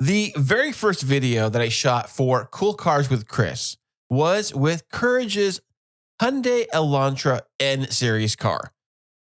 The very first video that I shot for Cool Cars with Chris was with Courage's Hyundai Elantra N series car.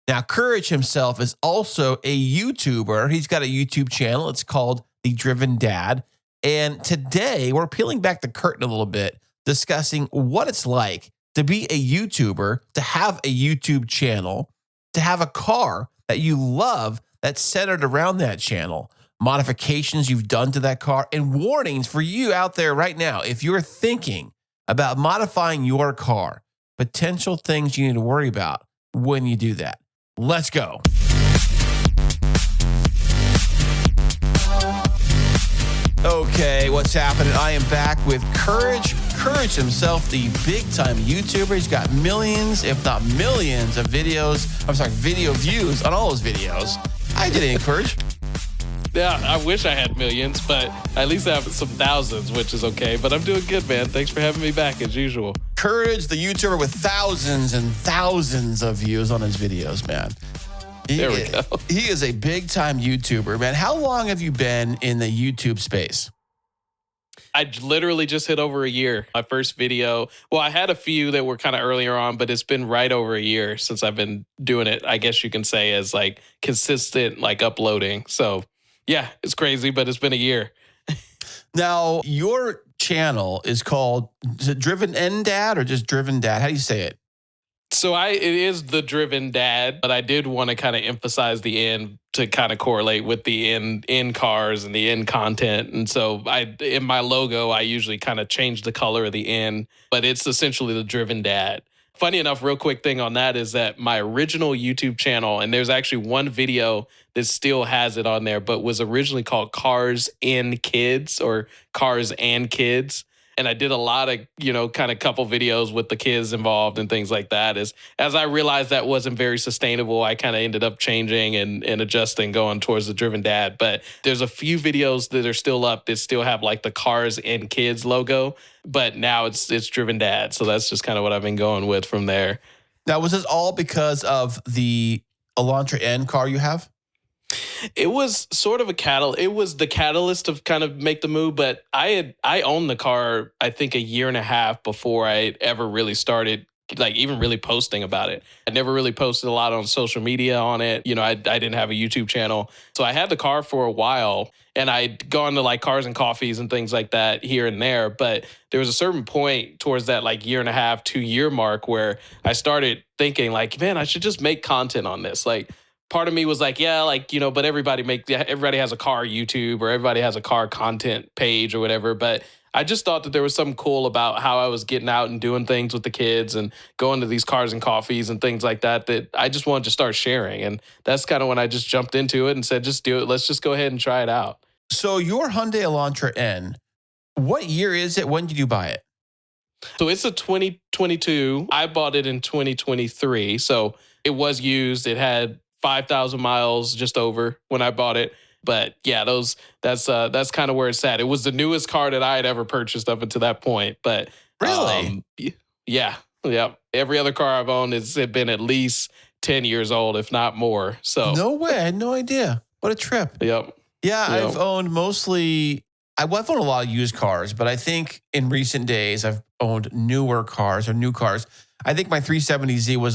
Now, Courage himself is also a YouTuber. He's got a YouTube channel. It's called The Driven Dad. And today we're peeling back the curtain a little bit, discussing what it's like to be a YouTuber, to have a YouTube channel, to have a car that you love that's centered around that channel, modifications you've done to that car, and warnings for you out there right now. If you're thinking about modifying your car, potential things you need to worry about when you do that. Let's go. Okay, what's happening? I am back with Courage. Courage himself, the big-time YouTuber. He's got millions, if not millions, of videos. Video views on all his videos. I did it, Courage. Yeah, I wish I had millions, but at least I have some thousands, which is okay. But I'm doing good, man. Thanks for having me back, as usual. Courage, the YouTuber with thousands and thousands of views on his videos, man. There we go. He is a big-time YouTuber, man. How long have you been in the YouTube space? I literally just hit over a year. My first video, well, I had a few that were kind of earlier on, but it's been right over a year since I've been doing it, I guess you can say, as like consistent, like uploading. So yeah, it's crazy, but it's been a year. Now, your channel is called, is it Driven N Dad or just Driven Dad? How do you say it? So it is the Driven Dad, but I did want to kind of emphasize the N to kind of correlate with the N cars and the N content. And so in my logo, I usually kind of change the color of the N, but it's essentially the Driven Dad. Funny enough, real quick thing on that is that my original YouTube channel, and there's actually one video that still has it on there, but was originally called Cars and Kids or Cars and Kids. And I did a lot of, kind of couple videos with the kids involved and things like that. As I realized that wasn't very sustainable, I kind of ended up changing and adjusting, going towards the Driven Dad. But there's a few videos that are still up that still have like the Cars and Kids logo. But now it's Driven Dad. So that's just kind of what I've been going with from there. Now, was this all because of the Elantra N car you have? It was sort of a catalyst. It was the catalyst to kind of make the move, but I owned the car, I think, a year and a half before I ever really started, like, even really posting about it. I never really posted a lot on social media on it. I didn't have a YouTube channel. So I had the car for a while, and I'd gone to like Cars and Coffees and things like that here and there. But there was a certain point towards that like year and a half, 2-year mark where I started thinking like, man, I should just make content on this. Like, part of me was like, yeah, like, but everybody has a car YouTube or everybody has a car content page or whatever. But I just thought that there was something cool about how I was getting out and doing things with the kids and going to these Cars and Coffees and things like that I just wanted to start sharing. And that's kind of when I just jumped into it and said, just do it. Let's just go ahead and try it out. So your Hyundai Elantra N, what year is it? When did you buy it? So it's a 2022. I bought it in 2023. So it was used. It had 5,000 miles just over when I bought it. But yeah, that's kind of where it's at. It was the newest car that I had ever purchased up until that point. But really? Yeah. Every other car I've owned has been at least 10 years old, if not more. So no way. I had no idea. What a trip. Yep. Yeah, I've owned mostly, I've owned a lot of used cars, but I think in recent days I've owned newer cars or new cars. I think my 370Z was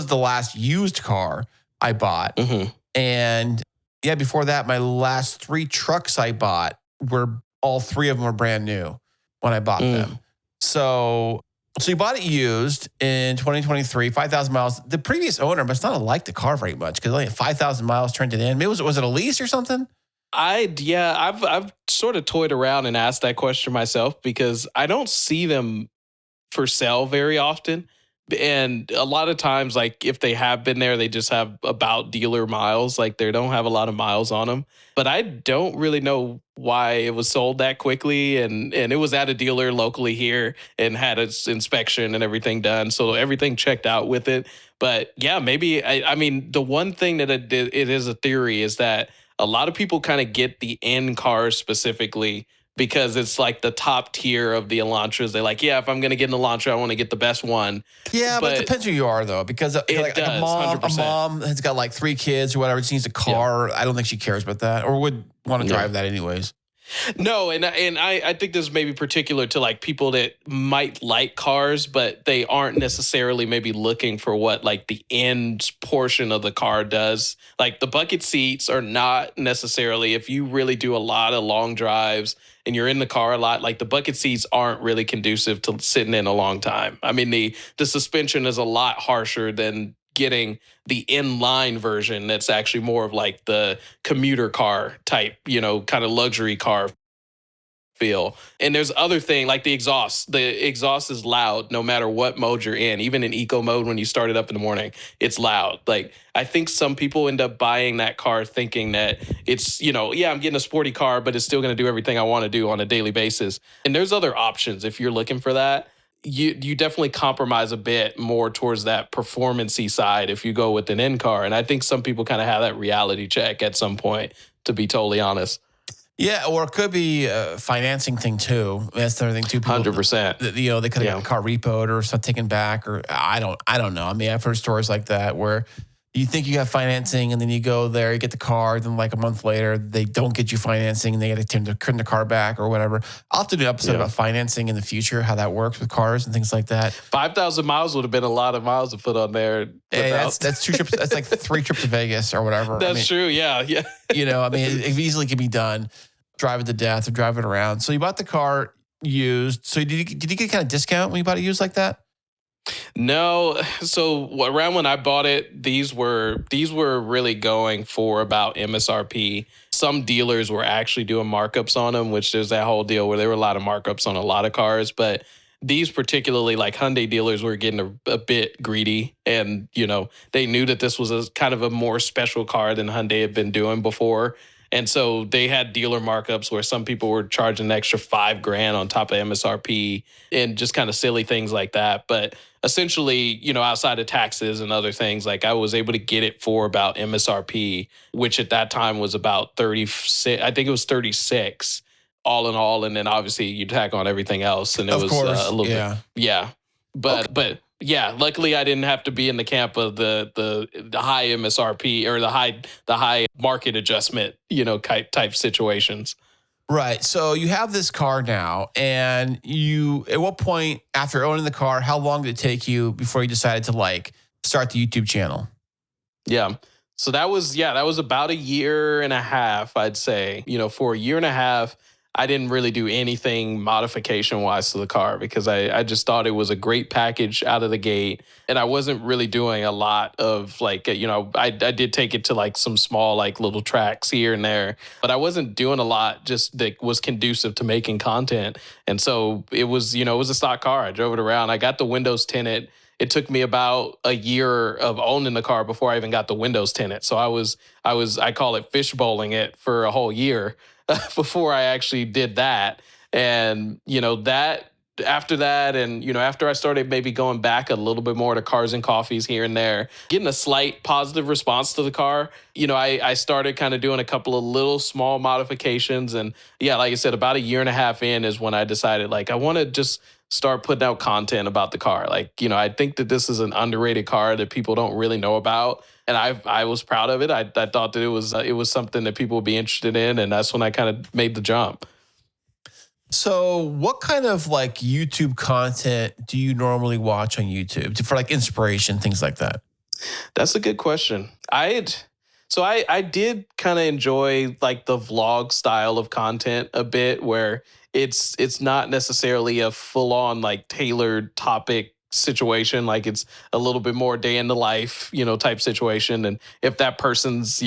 the last used car I bought. Mm-hmm. And yeah, before that, my last 3 trucks I bought all 3 of them were brand new when I bought them. So you bought it used in 2023, 5,000 miles. The previous owner must not have liked the car very much because only 5,000 miles turned it in. Maybe was it a lease or something? I've sort of toyed around and asked that question myself because I don't see them for sale very often. And a lot of times, like if they have been there, they just have about dealer miles. Like they don't have a lot of miles on them. But I don't really know why it was sold that quickly. And it was at a dealer locally here and had its inspection and everything done. So everything checked out with it. But yeah, maybe, I mean, the one thing that it is a theory is that a lot of people kind of get the N cars specifically because it's like the top tier of the Elantras. They're like, yeah, if I'm going to get an Elantra, I want to get the best one. Yeah, but it depends who you are, though, because like a mom has got like 3 kids or whatever. She needs a car. Yeah. I don't think she cares about that or would want to drive that anyways. No, and I think this may be particular to like people that might like cars, but they aren't necessarily maybe looking for what like the end portion of the car does. Like the bucket seats are not necessarily, if you really do a lot of long drives and you're in the car a lot, like the bucket seats aren't really conducive to sitting in a long time. I mean, the suspension is a lot harsher than getting the inline version that's actually more of like the commuter car type, kind of luxury car feel. And there's other thing like the exhaust. The exhaust is loud no matter what mode you're in. Even in eco mode when you start it up in the morning, it's loud. Like I think some people end up buying that car thinking that it's, yeah, I'm getting a sporty car, but it's still going to do everything I want to do on a daily basis. And there's other options if you're looking for that. You definitely compromise a bit more towards that performance-y side if you go with an in car. And I think some people kind of have that reality check at some point, to be totally honest. Yeah, or it could be a financing thing too. That's the other thing too. 100%. They could have got the car repoed or something taken back, or I don't know. I mean, I've heard stories like that where you think you have financing and then you go there, you get the car, then like a month later, they don't get you financing and they got to turn the car back or whatever. I'll have to do an episode about financing in the future, how that works with cars and things like that. 5,000 miles would have been a lot of miles to put on there. Hey, that's 2 trips. That's like 3 trips to Vegas or whatever. That's true. Yeah. It easily can be done. Drive it to death or drive it around. So you bought the car used. So did you get kind of discount when you bought it used like that? No. So around when I bought it, these were really going for about MSRP. Some dealers were actually doing markups on them, which there's that whole deal where there were a lot of markups on a lot of cars. But these particularly, like Hyundai dealers, were getting a bit greedy. And, they knew that this was a kind of a more special car than Hyundai had been doing before. And so they had dealer markups where some people were charging an extra $5,000 on top of MSRP and just kind of silly things like that. But essentially, outside of taxes and other things, like I was able to get it for about MSRP, which at that time was about 36. I think it was 36 all in all. And then obviously you tack on everything else. And it was a little bit. Yeah. But yeah, luckily I didn't have to be in the camp of the high MSRP or the high market adjustment, type situations. Right. So you have this car now, and at what point after owning the car, how long did it take you before you decided to start the YouTube channel? Yeah. So that was about a year and a half, I'd say. For a year and a half, I didn't really do anything modification wise to the car because I just thought it was a great package out of the gate. And I wasn't really doing a lot of I did take it to some small little tracks here and there, but I wasn't doing a lot just that was conducive to making content. And so it was, it was a stock car. I drove it around. I got the windows tinted. It took me about a year of owning the car before I even got the windows tinted. So I call it fish bowling it for a whole year before I actually did that. And, that after that, and, after I started maybe going back a little bit more to cars and coffees here and there, getting a slight positive response to the car, I started kind of doing a couple of little small modifications. And yeah, like I said, about a year and a half in is when I decided I want to just start putting out content about the car. I think that this is an underrated car that people don't really know about. And I was proud of it. I thought that it was something that people would be interested in. And that's when I kind of made the jump. So what kind of YouTube content do you normally watch on YouTube for inspiration, things like that? That's a good question. I did kind of enjoy the vlog style of content a bit where it's not necessarily a full on tailored topic situation. It's a little bit more day in the life, type situation. And if that person's,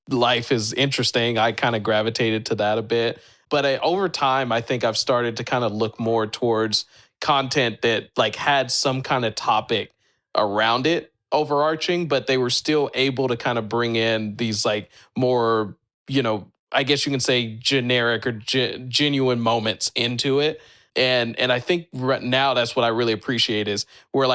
life is interesting, I kind of gravitated to that a bit. But over time, I think I've started to kind of look more towards content that had some kind of topic around it overarching, but they were still able to kind of bring in these more, I guess you can say generic or genuine moments into it. And I think right now that's what I really appreciate is where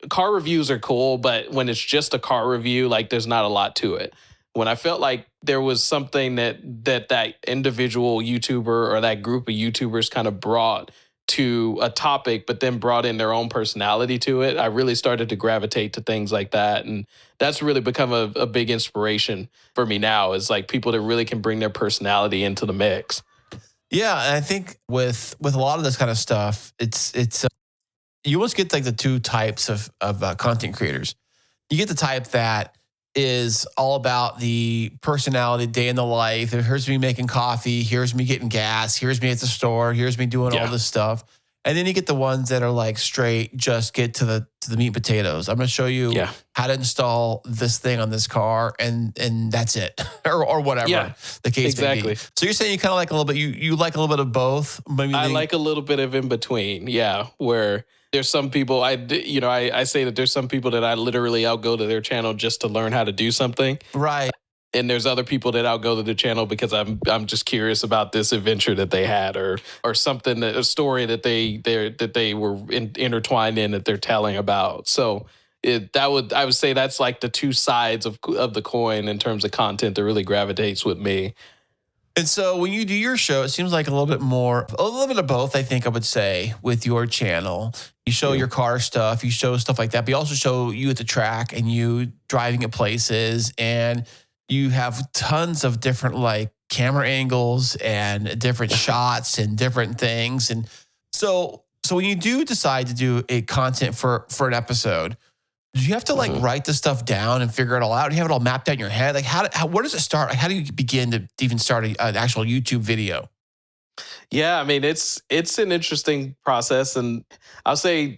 car reviews are cool, but when it's just a car review, there's not a lot to it. When I felt like there was something that individual YouTuber or that group of YouTubers kind of brought to a topic, but then brought in their own personality to it, I really started to gravitate to things like that. And that's really become a big inspiration for me now is people that really can bring their personality into the mix. Yeah, and I think with a lot of this kind of stuff, it's you almost get like the two types of content creators. You get the type that is all about the personality, day in the life. Here's me making coffee. Here's me getting gas. Here's me at the store. Here's me doing all Yeah. this stuff. And then you get the ones that are like straight, just get to the meat and potatoes. I'm going to show you Yeah. how to install this thing on this car, and that's it, or whatever Yeah, the case may exactly. be. So you're saying you kind of like a little bit. You like a little bit of both. Maybe I like a little bit of in between. Yeah, where there's some people I say that there's some people that I'll go to their channel just to learn how to do something. right. And there's other people that I'll go to the channel because I'm just curious about this adventure that they had or something, a story that they were intertwined in that they're telling about. So I would say that's like the two sides of the coin in terms of content that really gravitates with me. And so when you do your show, it seems like a little bit of both, I think I would say, with your channel. You show your car stuff, you show stuff like that, but you also show you at the track and you driving at places, and you have tons of different like camera angles and different shots and different things. And so when you do decide to do a content for an episode, do you have to like write the stuff down and figure it all out? Do you have it all mapped out in your head? Like where does it start? Like how do you begin to even start an actual YouTube video? Yeah, I mean it's an interesting process, and I'll say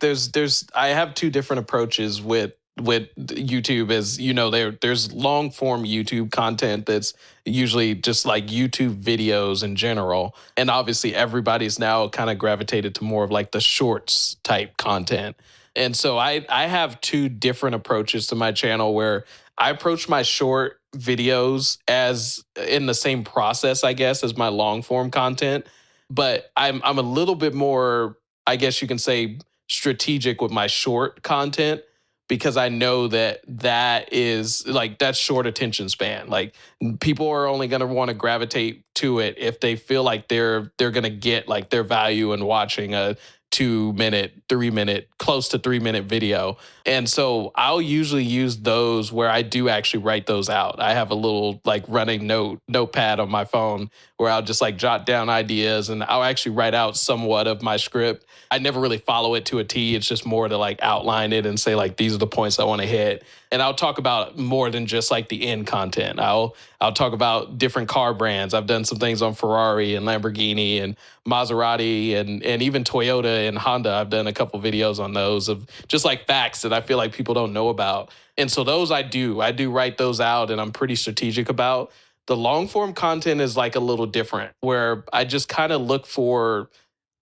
I have two different approaches with YouTube. As you know, there's long form YouTube content that's usually just like YouTube videos in general, and obviously everybody's now kind of gravitated to more of like the shorts type content. And so I have two different approaches to my channel where I approach my short videos as in the same process, I guess, as my long form content. But I'm a little bit more, I guess you can say, strategic with my short content because I know that is like that's short attention span. Like people are only going to want to gravitate to it if they feel like they're going to get like their value in watching a 2 minute, 3 minute, close to 3 minute video. And so I'll usually use those where I do actually write those out. I have a little like running notepad on my phone where I'll just like jot down ideas and I'll actually write out somewhat of my script. I never really follow it to a T. It's just more to like outline it and say like these are the points I want to hit. And I'll talk about more than just like the end content. I'll talk about different car brands. I've done some things on Ferrari and Lamborghini and Maserati and even Toyota and Honda. I've done a couple videos on those of just like facts that I feel like people don't know about. And so those I do write those out and I'm pretty strategic about. The long form content is like a little different where I just kind of look for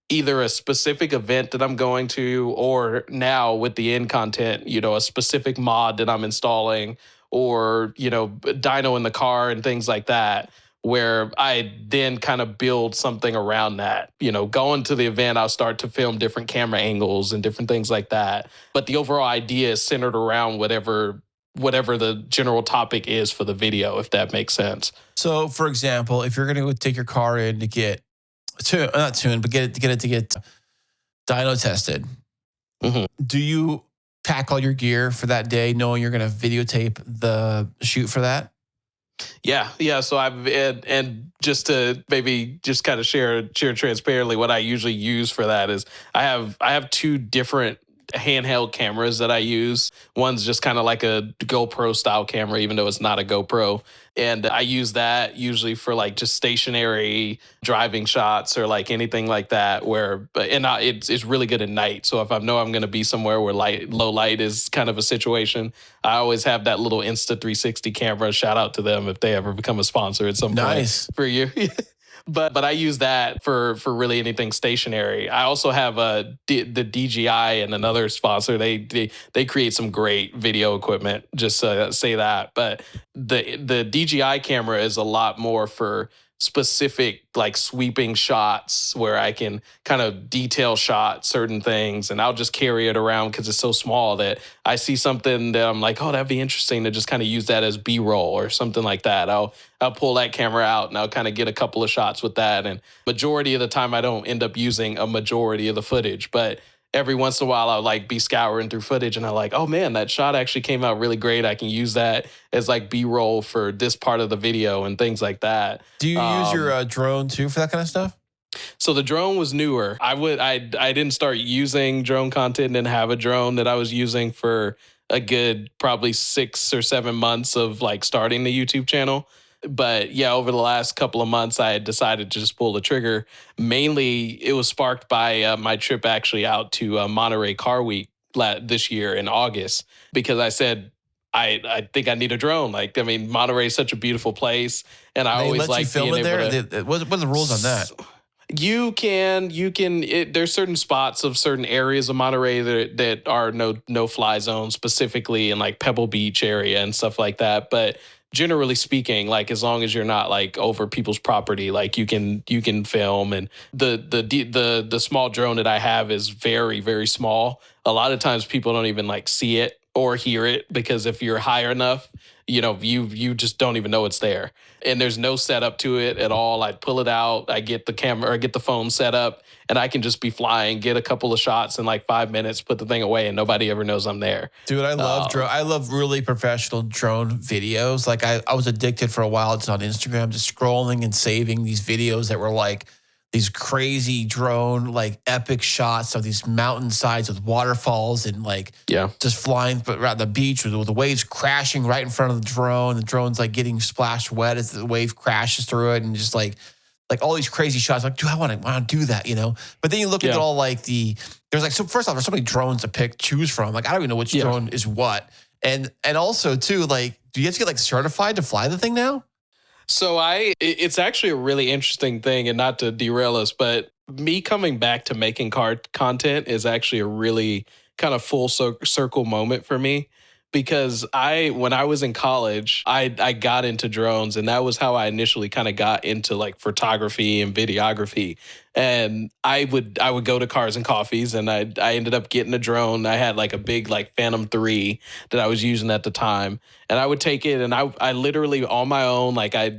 either a specific event that I'm going to, or now with the end content, a specific mod that I'm installing, or, dyno in the car and things like that, where I then kind of build something around that. Going to the event, I'll start to film different camera angles and different things like that. But the overall idea is centered around whatever the general topic is for the video, if that makes sense. So, for example, if you're going to take your car in to get dyno tested, do you pack all your gear for that day, knowing you're going to videotape the shoot for that? Yeah. So and just to maybe just kind of share transparently, what I usually use for that is I have two different handheld cameras that I use. One's just kind of like a GoPro style camera, even though it's not a GoPro. And I use that usually for like just stationary driving shots or like anything like that it's really good at night. So if I know I'm going to be somewhere where low light is kind of a situation, I always have that little Insta360 camera. Shout out to them if they ever become a sponsor at some point for you. But I use that for really anything stationary. I also have the DJI and another sponsor. They create some great video equipment. Just say that. But the DJI camera is a lot more for specific like sweeping shots where I can kind of detail shot certain things, and I'll just carry it around because it's so small that I see something that I'm like, oh, that'd be interesting to just kind of use that as B-roll or something like that. I'll pull that camera out and I'll kind of get a couple of shots with that. And majority of the time I don't end up using a majority of the footage, but every once in a while I'll like be scouring through footage and I'm like, oh man, that shot actually came out really great. I can use that as like B-roll for this part of the video and things like that. Do you use your drone too for that kind of stuff? So the drone was newer. I didn't start using drone content and have a drone that I was using for a good probably 6 or 7 months of like starting the YouTube channel. But yeah, over the last couple of months, I had decided to just pull the trigger. Mainly, it was sparked by my trip actually out to Monterey Car Week this year in August, because I said, I think I need a drone. Like, I mean, Monterey is such a beautiful place, and I They always let you like film being it able there. to. What are the rules on that? There's certain spots of certain areas of Monterey that are no fly zones, specifically in like Pebble Beach area and stuff like that. But generally speaking, like as long as you're not like over people's property, like you can film. And the small drone that I have is very, very small. A lot of times people don't even like see it or hear it, because if you're high enough, you just don't even know it's there. And there's no setup to it at all. I pull it out, I get the camera, or get the phone set up, and I can just be flying, get a couple of shots in like 5 minutes, put the thing away, and nobody ever knows I'm there. Dude, I love drone. I love really professional drone videos. Like I was addicted for a while just on Instagram, just scrolling and saving these videos that were like these crazy drone, like epic shots of these mountainsides with waterfalls and like just flying around the beach with the waves crashing right in front of the drone. The drone's like getting splashed wet as the wave crashes through it, and just like all these crazy shots. Like, dude, I want to do that, But then you look at all like there's like, so first off, there's so many drones to choose from. Like, I don't even know which drone is what. And also too, like, do you have to get like certified to fly the thing now? So it's actually a really interesting thing, and not to derail us, but me coming back to making car content is actually a really kind of full circle moment for me, because when I was in college, I got into drones, and that was how I initially kind of got into like photography and videography. And I would go to Cars and Coffees, and I ended up getting a drone. I had like a big like Phantom 3 that I was using at the time, and I would take it, and I literally on my own, like I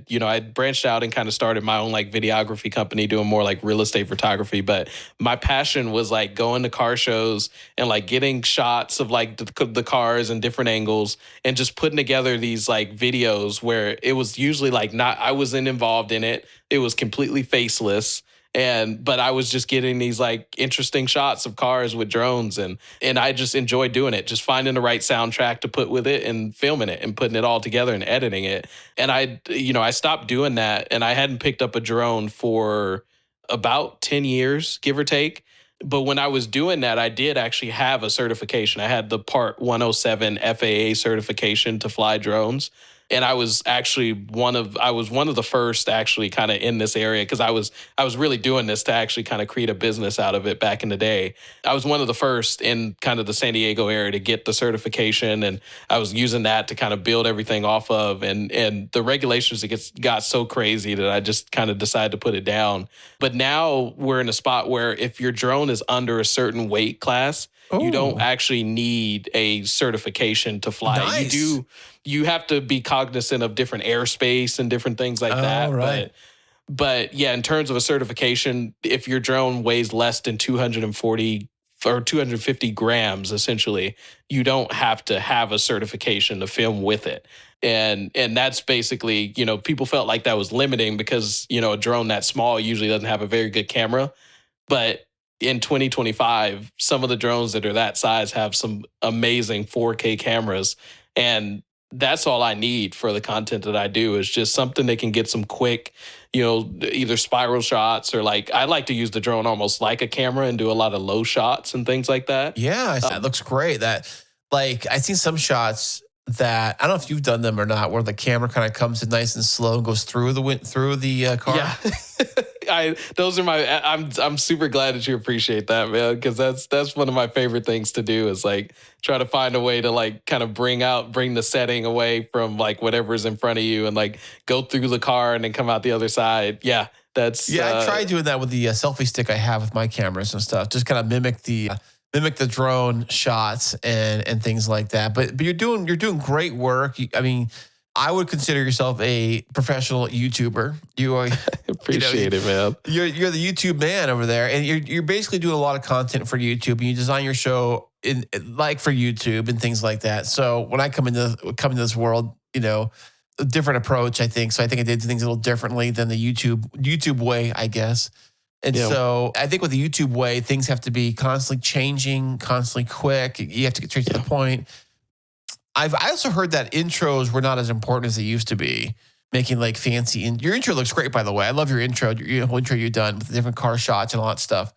branched out and kind of started my own like videography company doing more like real estate photography. But my passion was like going to car shows and like getting shots of like the cars and different angles, and just putting together these like videos where it was usually like I wasn't involved in it. It was completely faceless. But I was just getting these like interesting shots of cars with drones, and I just enjoyed doing it, just finding the right soundtrack to put with it and filming it and putting it all together and editing it. And I stopped doing that, and I hadn't picked up a drone for about 10 years, give or take. But when I was doing that, I did actually have a certification. I had the Part 107 FAA certification to fly drones. And I was actually one of the first actually kind of in this area, because I was really doing this to actually kind of create a business out of it back in the day. I was one of the first in kind of the San Diego area to get the certification, and I was using that to kind of build everything off of. And the regulations got so crazy that I just kind of decided to put it down. But now we're in a spot where if your drone is under a certain weight class, you don't actually need a certification to fly. Nice. You have to be cognizant of different airspace and different things like that. Right. But yeah, in terms of a certification, if your drone weighs less than 240 or 250 grams, essentially, you don't have to have a certification to film with it. And that's basically, people felt like that was limiting, because, a drone that small usually doesn't have a very good camera. But in 2025, some of the drones that are that size have some amazing 4K cameras. And that's all I need for the content that I do, is just something that can get some quick, either spiral shots, or like I like to use the drone almost like a camera and do a lot of low shots and things like that. Yeah, that looks great. That, like, I've seen some shots that I don't know if you've done them or not, where the camera kind of comes in nice and slow and goes through the car. Yeah. Those are I'm super glad that you appreciate that, man, because that's one of my favorite things to do, is like try to find a way to like kind of bring the setting away from like whatever's in front of you, and like go through the car and then come out the other side. Yeah, I tried doing that with the selfie stick I have with my cameras and stuff. Just kind of mimic the drone shots and things like that. But you're doing great work. I mean, I would consider yourself a professional YouTuber. You are appreciate it, man. You're the YouTube man over there, and you're basically doing a lot of content for YouTube, and you design your show for YouTube and things like that. So when I come into this world, a different approach, I think. So I think I did things a little differently than the YouTube way, I guess. And Yeah. so I think with the YouTube way, things have to be constantly changing, constantly quick. You have to get straight to the point. I also heard that intros were not as important as they used to be. Making like fancy, and your intro looks great, by the way. I love your intro, your whole intro you've done with the different car shots and all that stuff.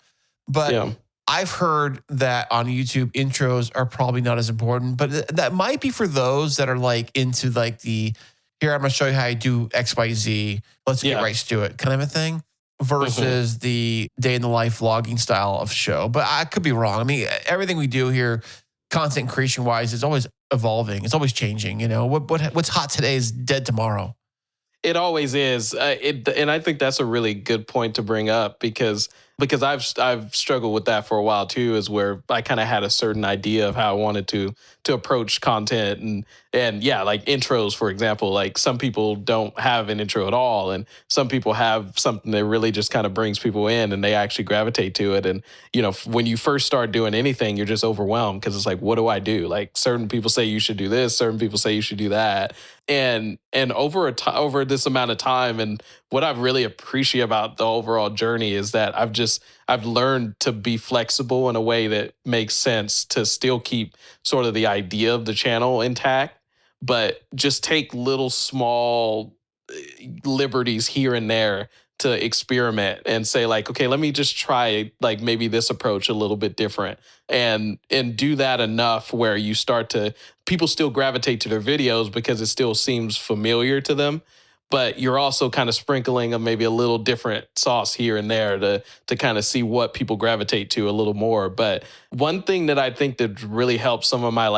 But Yeah. I've heard that on YouTube, intros are probably not as important, but that might be for those that are like into like the, here, I'm going to show you how I do X, Y, Z. Let's get right to it kind of a thing versus the day in the life vlogging style of show. But I could be wrong. I mean, everything we do here, content creation wise, is always evolving. It's always changing. You know, what's hot today is dead tomorrow. It always is. And I think that's a really good point to bring up because I've struggled with that for a while too, is where I kind of had a certain idea of how I wanted to approach content and yeah, like intros, for example. Like some people don't have an intro at all, and some people have something that really just kind of brings people in and they actually gravitate to it. And you know, when you first start doing anything, you're just overwhelmed because it's like, what do I do? Like certain people say you should do this, certain people say you should do that. And over this amount of time, and what I've really appreciated about the overall journey is that I've learned to be flexible in a way that makes sense to still keep sort of the idea of the channel intact, but just take little small liberties here and there to experiment and say like, okay, let me just try like maybe this approach a little bit different and do that enough where you start to, people still gravitate to their videos because it still seems familiar to them, but you're also kind of sprinkling maybe a little different sauce here and there to kind of see what people gravitate to a little more. But one thing that I think that really helps some of my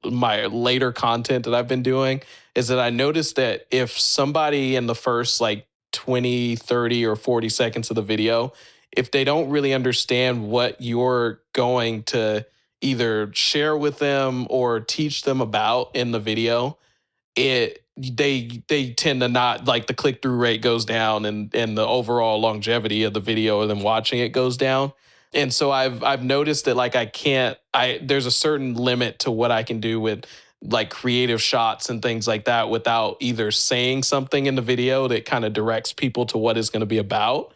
my later content that I've been doing is that I noticed that if somebody in the first like 20, 30, or 40 seconds of the video, if they don't really understand what you're going to either share with them or teach them about in the video, they tend to not, like, the click-through rate goes down and the overall longevity of the video or them watching it goes down. And so I've noticed that like there's a certain limit to what I can do with like creative shots and things like that without either saying something in the video that kind of directs people to what it's going to be about,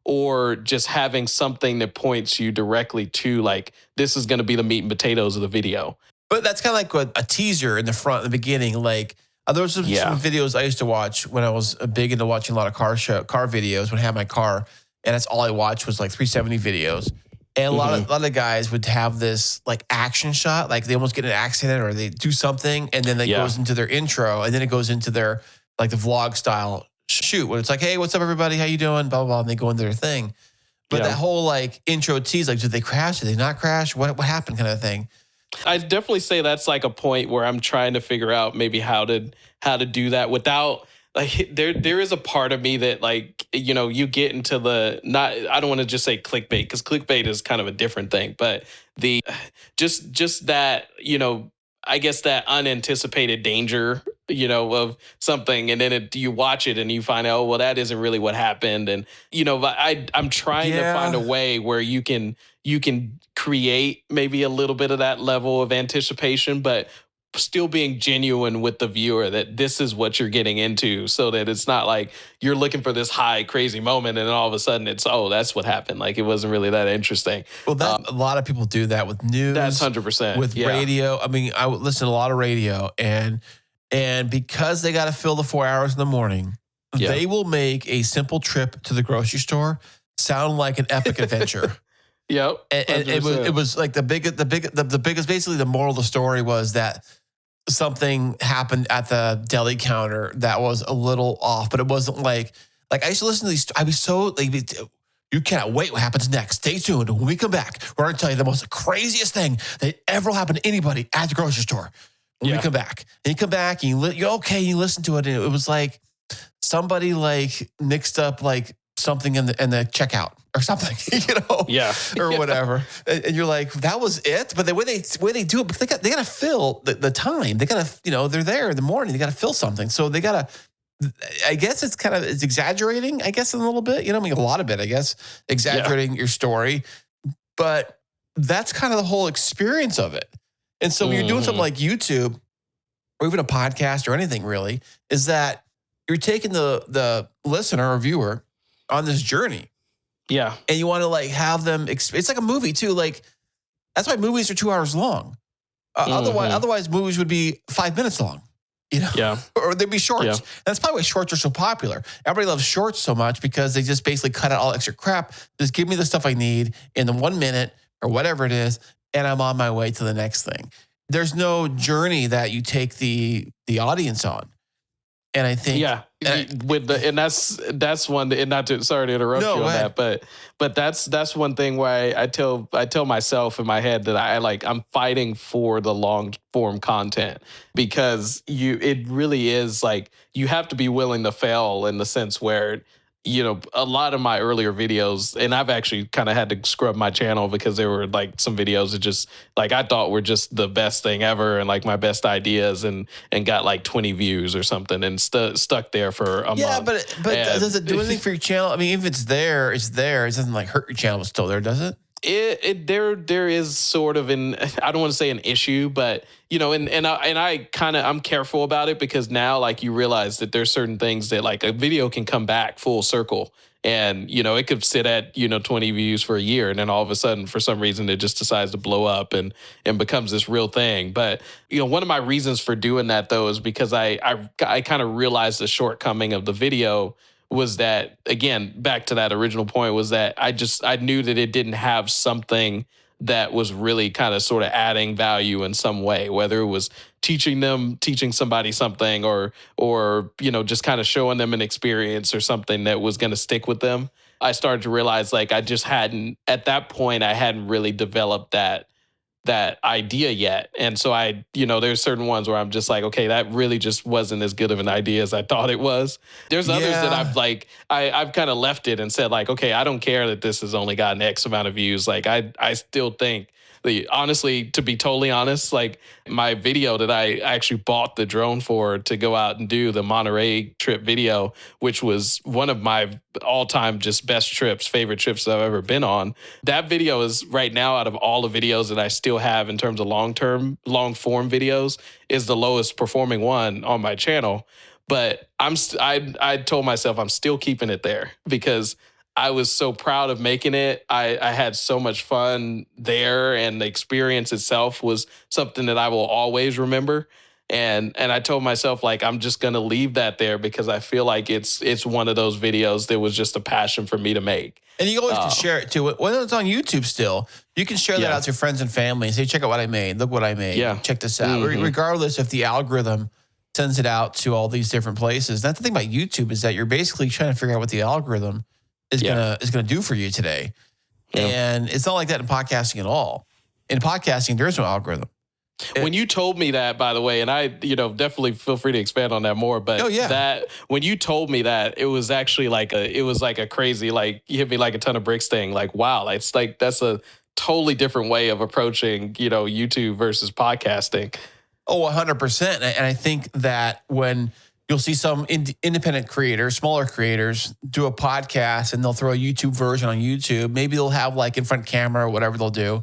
or just having something that points you directly to like, this is going to be the meat and potatoes of the video. But that's kind of like a teaser in the front, in the beginning. Like there was some videos I used to watch when I was big into watching a lot of car videos when I had my car, and that's all I watched was like 370 videos. And a lot of guys would have this like action shot, like they almost get in an accident or they do something, and then it goes into their intro, and then it goes into their like the vlog style shoot where it's like, hey, what's up, everybody? How you doing? Blah blah blah, and they go into their thing. But that whole like intro tease, like, did they crash? Did they not crash? What happened? Kind of thing. I'd definitely say that's like a point where I'm trying to figure out maybe how to do that without like there is a part of me that like, you know, you get into I don't want to just say clickbait because clickbait is kind of a different thing, but the just that, you know, I guess that unanticipated danger, you know, of something, and then you watch it and you find out, oh, well, that isn't really what happened, and you know, I'm trying to find a way where you can create maybe a little bit of that level of anticipation, but still being genuine with the viewer that this is what you're getting into, so that it's not like you're looking for this high crazy moment and then all of a sudden it's, oh, that's what happened. Like it wasn't really that interesting. Well, a lot of people do that with news. That's 100%. With radio. I mean, I would listen to a lot of radio, and because they got to fill the 4 hours in the morning, they will make a simple trip to the grocery store sound like an epic adventure. Yep. And it was like the biggest, basically the moral of the story was that something happened at the deli counter that was a little off, but it wasn't like I used to listen to these. I was so like, you cannot wait what happens next. Stay tuned. When we come back, we're going to tell you the most craziest thing that ever happened to anybody at the grocery store. When we come back, and you come back and you listen to it, and it was like somebody like mixed up like something in the checkout or something, you know, or whatever. And you're like, that was it. But the way they do it, they got to fill the time. They got to, you know, they're there in the morning. They got to fill something. So they got to, I guess it's exaggerating, I guess, a little bit, you know, I mean, a lot of it, I guess, exaggerating your story. But that's kind of the whole experience of it. And so when you're doing something like YouTube or even a podcast or anything really, is that you're taking the listener or viewer on this journey. Yeah. And you want to like have them, it's like a movie too. Like that's why movies are 2 hours long. Otherwise movies would be 5 minutes long, you know, Yeah. or they'd be shorts. Yeah. That's probably why shorts are so popular. Everybody loves shorts so much because they just basically cut out all extra crap. Just give me the stuff I need in the 1 minute or whatever it is, and I'm on my way to the next thing. There's no journey that you take the audience on. And I think, and that's one, and not to, sorry to interrupt you on that, but that's one thing where I tell myself in my head that I'm fighting for the long form content, because it really is like, you have to be willing to fail in the sense where, you know, a lot of my earlier videos, and I've actually kind of had to scrub my channel because there were like some videos that just like I thought were just the best thing ever and like my best ideas, and got like 20 views or something, and stuck there for a month. Yeah, but does it do anything for your channel? I mean, if it's there, it's there. It doesn't like hurt your channel. It's still there, does it? There is sort of I don't want to say an issue, but you know, I'm careful about it, because now like you realize that there's certain things that like a video can come back full circle, and you know, it could sit at, you know, 20 views for a year, and then all of a sudden for some reason it just decides to blow up and becomes this real thing. But you know, one of my reasons for doing that though is because I kind of realized the shortcoming of the video was that, again, back to that original point, was that I knew that it didn't have something that was really kind of sort of adding value in some way, whether it was teaching somebody something, or you know, just kind of showing them an experience or something that was going to stick with them. I started to realize like at that point I hadn't really developed that idea yet. And so there's certain ones where I'm just like, okay, that really just wasn't as good of an idea as I thought it was. There's others that I've kind of left it and said like, okay, I don't care that this has only gotten X amount of views. Like I still think, honestly, to be totally honest, like my video that I actually bought the drone for to go out and do the Monterey trip video, which was one of my all-time just favorite trips that I've ever been on. That video is right now, out of all the videos that I still have in terms of long form videos, is the lowest performing one on my channel. But I told myself I'm still keeping it there because I was so proud of making it. I had so much fun there, and the experience itself was something that I will always remember. And I told myself, like, I'm just going to leave that there because I feel like it's one of those videos that was just a passion for me to make. And you always can share it too. When it's on YouTube still, you can share that out to your friends and family and say, check out what I made. Look what I made. Yeah. Check this out. Mm-hmm. Regardless if the algorithm sends it out to all these different places. That's the thing about YouTube, is that you're basically trying to figure out what the algorithm is gonna do for you today. Yeah. And it's not like that in podcasting at all. In podcasting, there is no algorithm. When you told me that, by the way, and I, definitely feel free to expand on that more, but that when you told me that, it was actually like a crazy, like, you hit me like a ton of bricks thing. Like, wow, it's like, that's a totally different way of approaching, YouTube versus podcasting. Oh, 100%. And I think that when you'll see some independent creators, smaller creators, do a podcast and they'll throw a YouTube version on YouTube, maybe they'll have like in front camera or whatever they'll do.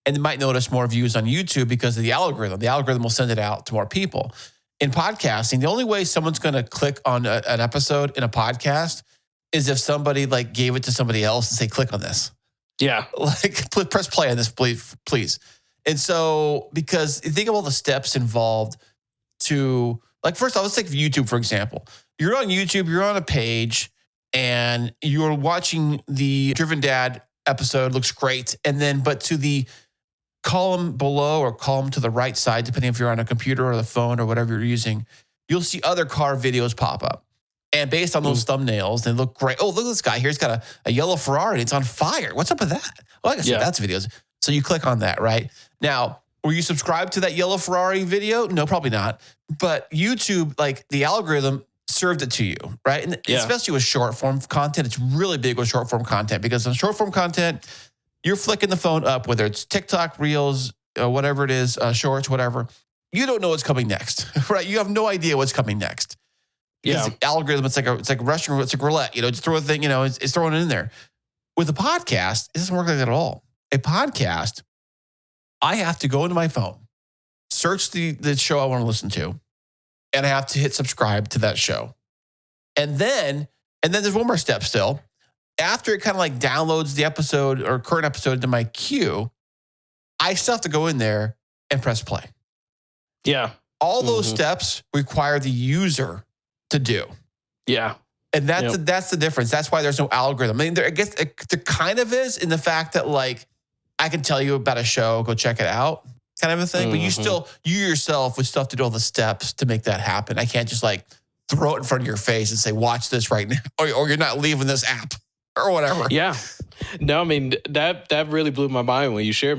And they might notice more views on YouTube because of the algorithm. The algorithm will send it out to more people. In podcasting, the only way someone's going to click on an episode in a podcast is if somebody like gave it to somebody else and say, click on this. Yeah. Like, press play on this, please. And so, because think of all the steps involved to, like, first off, let's take YouTube, for example. You're on YouTube, you're on a page, and you're watching the Driven Dad episode, looks great. And then, but to the column below or column to the right side, depending if you're on a computer or the phone or whatever you're using, you'll see other car videos pop up. And based on those thumbnails, they look great. Oh, look at this guy here. He's got a yellow Ferrari. It's on fire. What's up with that? Well, I guess that's videos. So you click on that, right? Now, were you subscribed to that yellow Ferrari video? No, probably not. But YouTube, like, the algorithm served it to you, right? And especially with short form content, it's really big with short form content, because on short form content, you're flicking the phone up, whether it's TikTok, Reels, whatever it is, Shorts, whatever. You don't know what's coming next, right? You have no idea what's coming next. Because the algorithm, it's like Russian, it's like roulette. Just throw a thing, it's throwing it in there. With a podcast, it doesn't work like that at all. A podcast, I have to go into my phone, search the show I want to listen to, and I have to hit subscribe to that show. And then there's one more step still. after it kind of like downloads the episode or current episode to my queue, I still have to go in there and press play. Yeah. All those steps require the user to do. Yeah. And that's the difference. That's why there's no algorithm. I mean, I guess there kind of is in the fact that like I can tell you about a show, go check it out, kind of a thing. But you yourself would still have to do all the steps to make that happen. I can't just like throw it in front of your face and say, watch this right now, or you're not leaving this app or whatever. Yeah. No, I mean, that really blew my mind when you shared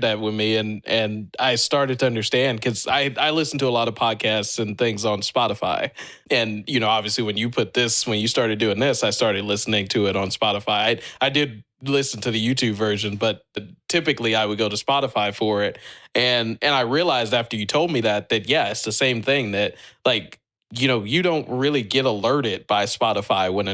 that with me. And I started to understand because I listen to a lot of podcasts and things on Spotify. And, obviously when you started doing this, I started listening to it on Spotify. I did listen to the YouTube version, but typically I would go to Spotify for it. And I realized after you told me that yeah, it's the same thing that like, you don't really get alerted by Spotify when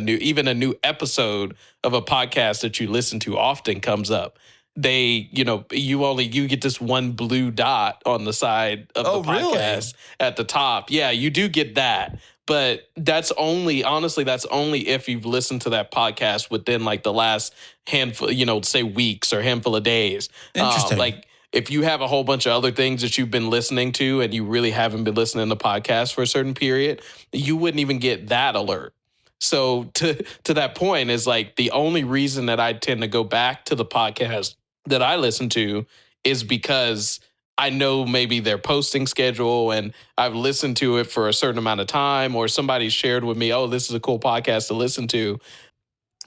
even a new episode of a podcast that you listen to often comes up. They, you get this one blue dot on the side of the podcast at the top. Yeah, you do get that. But that's only if you've listened to that podcast within like the last handful, say weeks or handful of days. Interesting. If you have a whole bunch of other things that you've been listening to and you really haven't been listening to podcasts for a certain period, you wouldn't even get that alert. So to that point is like the only reason that I tend to go back to the podcast that I listen to is because I know maybe their posting schedule and I've listened to it for a certain amount of time, or somebody shared with me, oh, this is a cool podcast to listen to.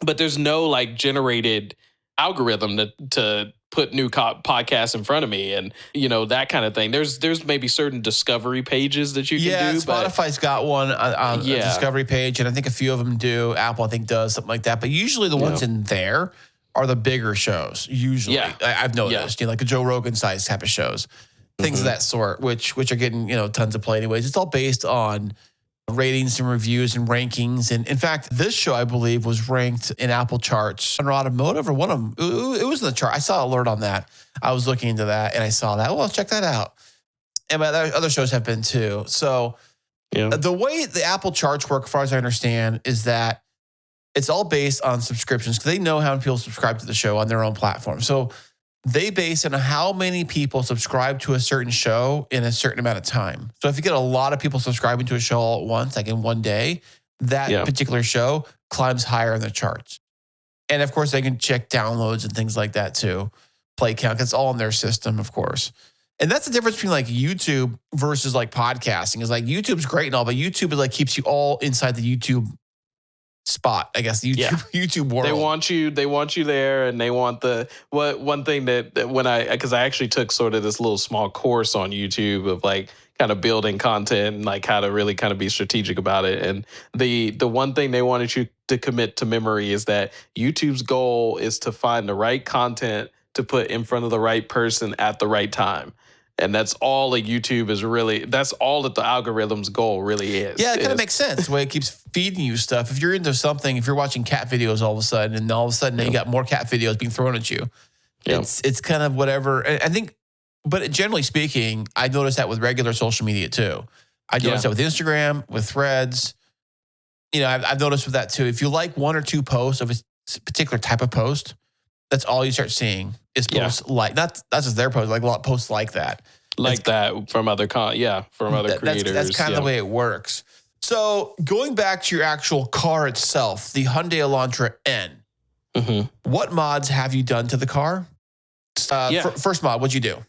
But there's no like generated algorithm to put new podcasts in front of me and that kind of thing. There's maybe certain discovery pages that you can do. Spotify's got one on a discovery page, and I think a few of them do. Apple I think does something like that, but usually the ones in there are the bigger shows. Usually, I've noticed, like the Joe Rogan size type of shows, things of that sort, which are getting tons of play anyways. It's all based on ratings and reviews and rankings. And in fact, this show, I believe, was ranked in Apple charts under Automotive or one of them. It was in the chart. I saw an alert on that. I was looking into that and I saw that. Well, check that out. And my other shows have been too. So the way the Apple charts work, as far as I understand, is that it's all based on subscriptions because they know how many people subscribe to the show on their own platform. So they base it on how many people subscribe to a certain show in a certain amount of time. So if you get a lot of people subscribing to a show all at once, like in one day, that particular show climbs higher in the charts. And of course, they can check downloads and things like that too. Play count, it's all in their system, of course. And that's the difference between like YouTube versus like podcasting. Is like YouTube's great and all, but YouTube is like keeps you all inside the YouTube spot, I guess. YouTube world. They want you there, and they want one thing that when because I actually took sort of this little small course on YouTube of like kind of building content and like how to really kind of be strategic about it. And the one thing they wanted you to commit to memory is that YouTube's goal is to find the right content to put in front of the right person at the right time. And that's all that YouTube is really, that's all that the algorithm's goal really is. Yeah, it kind of makes sense the way it keeps feeding you stuff. If you're into something, if you're watching cat videos all of a sudden, and all of a sudden now you got more cat videos being thrown at you, it's kind of whatever. I think, but generally speaking, I noticed that with regular social media too. I noticed that with Instagram, with Threads. I've noticed with that too. If you like one or two posts of a particular type of post, that's all you start seeing is posts like not just their posts, like a lot of posts like that, from other creators. That's kind of the way it works. So going back to your actual car itself, the Hyundai Elantra N, what mods have you done to the car? First mod, what'd you do?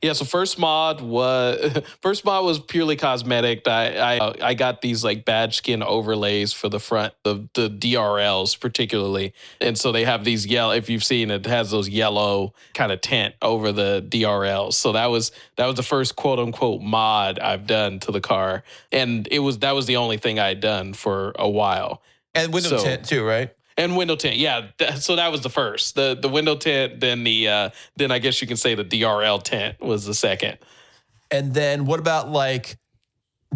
Yeah, so first mod was purely cosmetic. I got these like badge skin overlays for the front, the DRLs particularly, and so they have these yellow. If you've seen it, has those yellow kind of tint over the DRLs. So that was the first quote unquote mod I've done to the car, and that was the only thing I had done for a while. And window tint too, right? And window tint, yeah. So that was the first. The window tint, then then I guess you can say the DRL tint was the second. And then what about like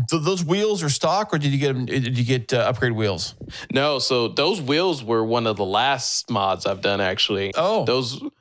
those wheels are stock, or did you get them? Did you get upgrade wheels? No, so those wheels were one of the last mods I've done actually. Oh,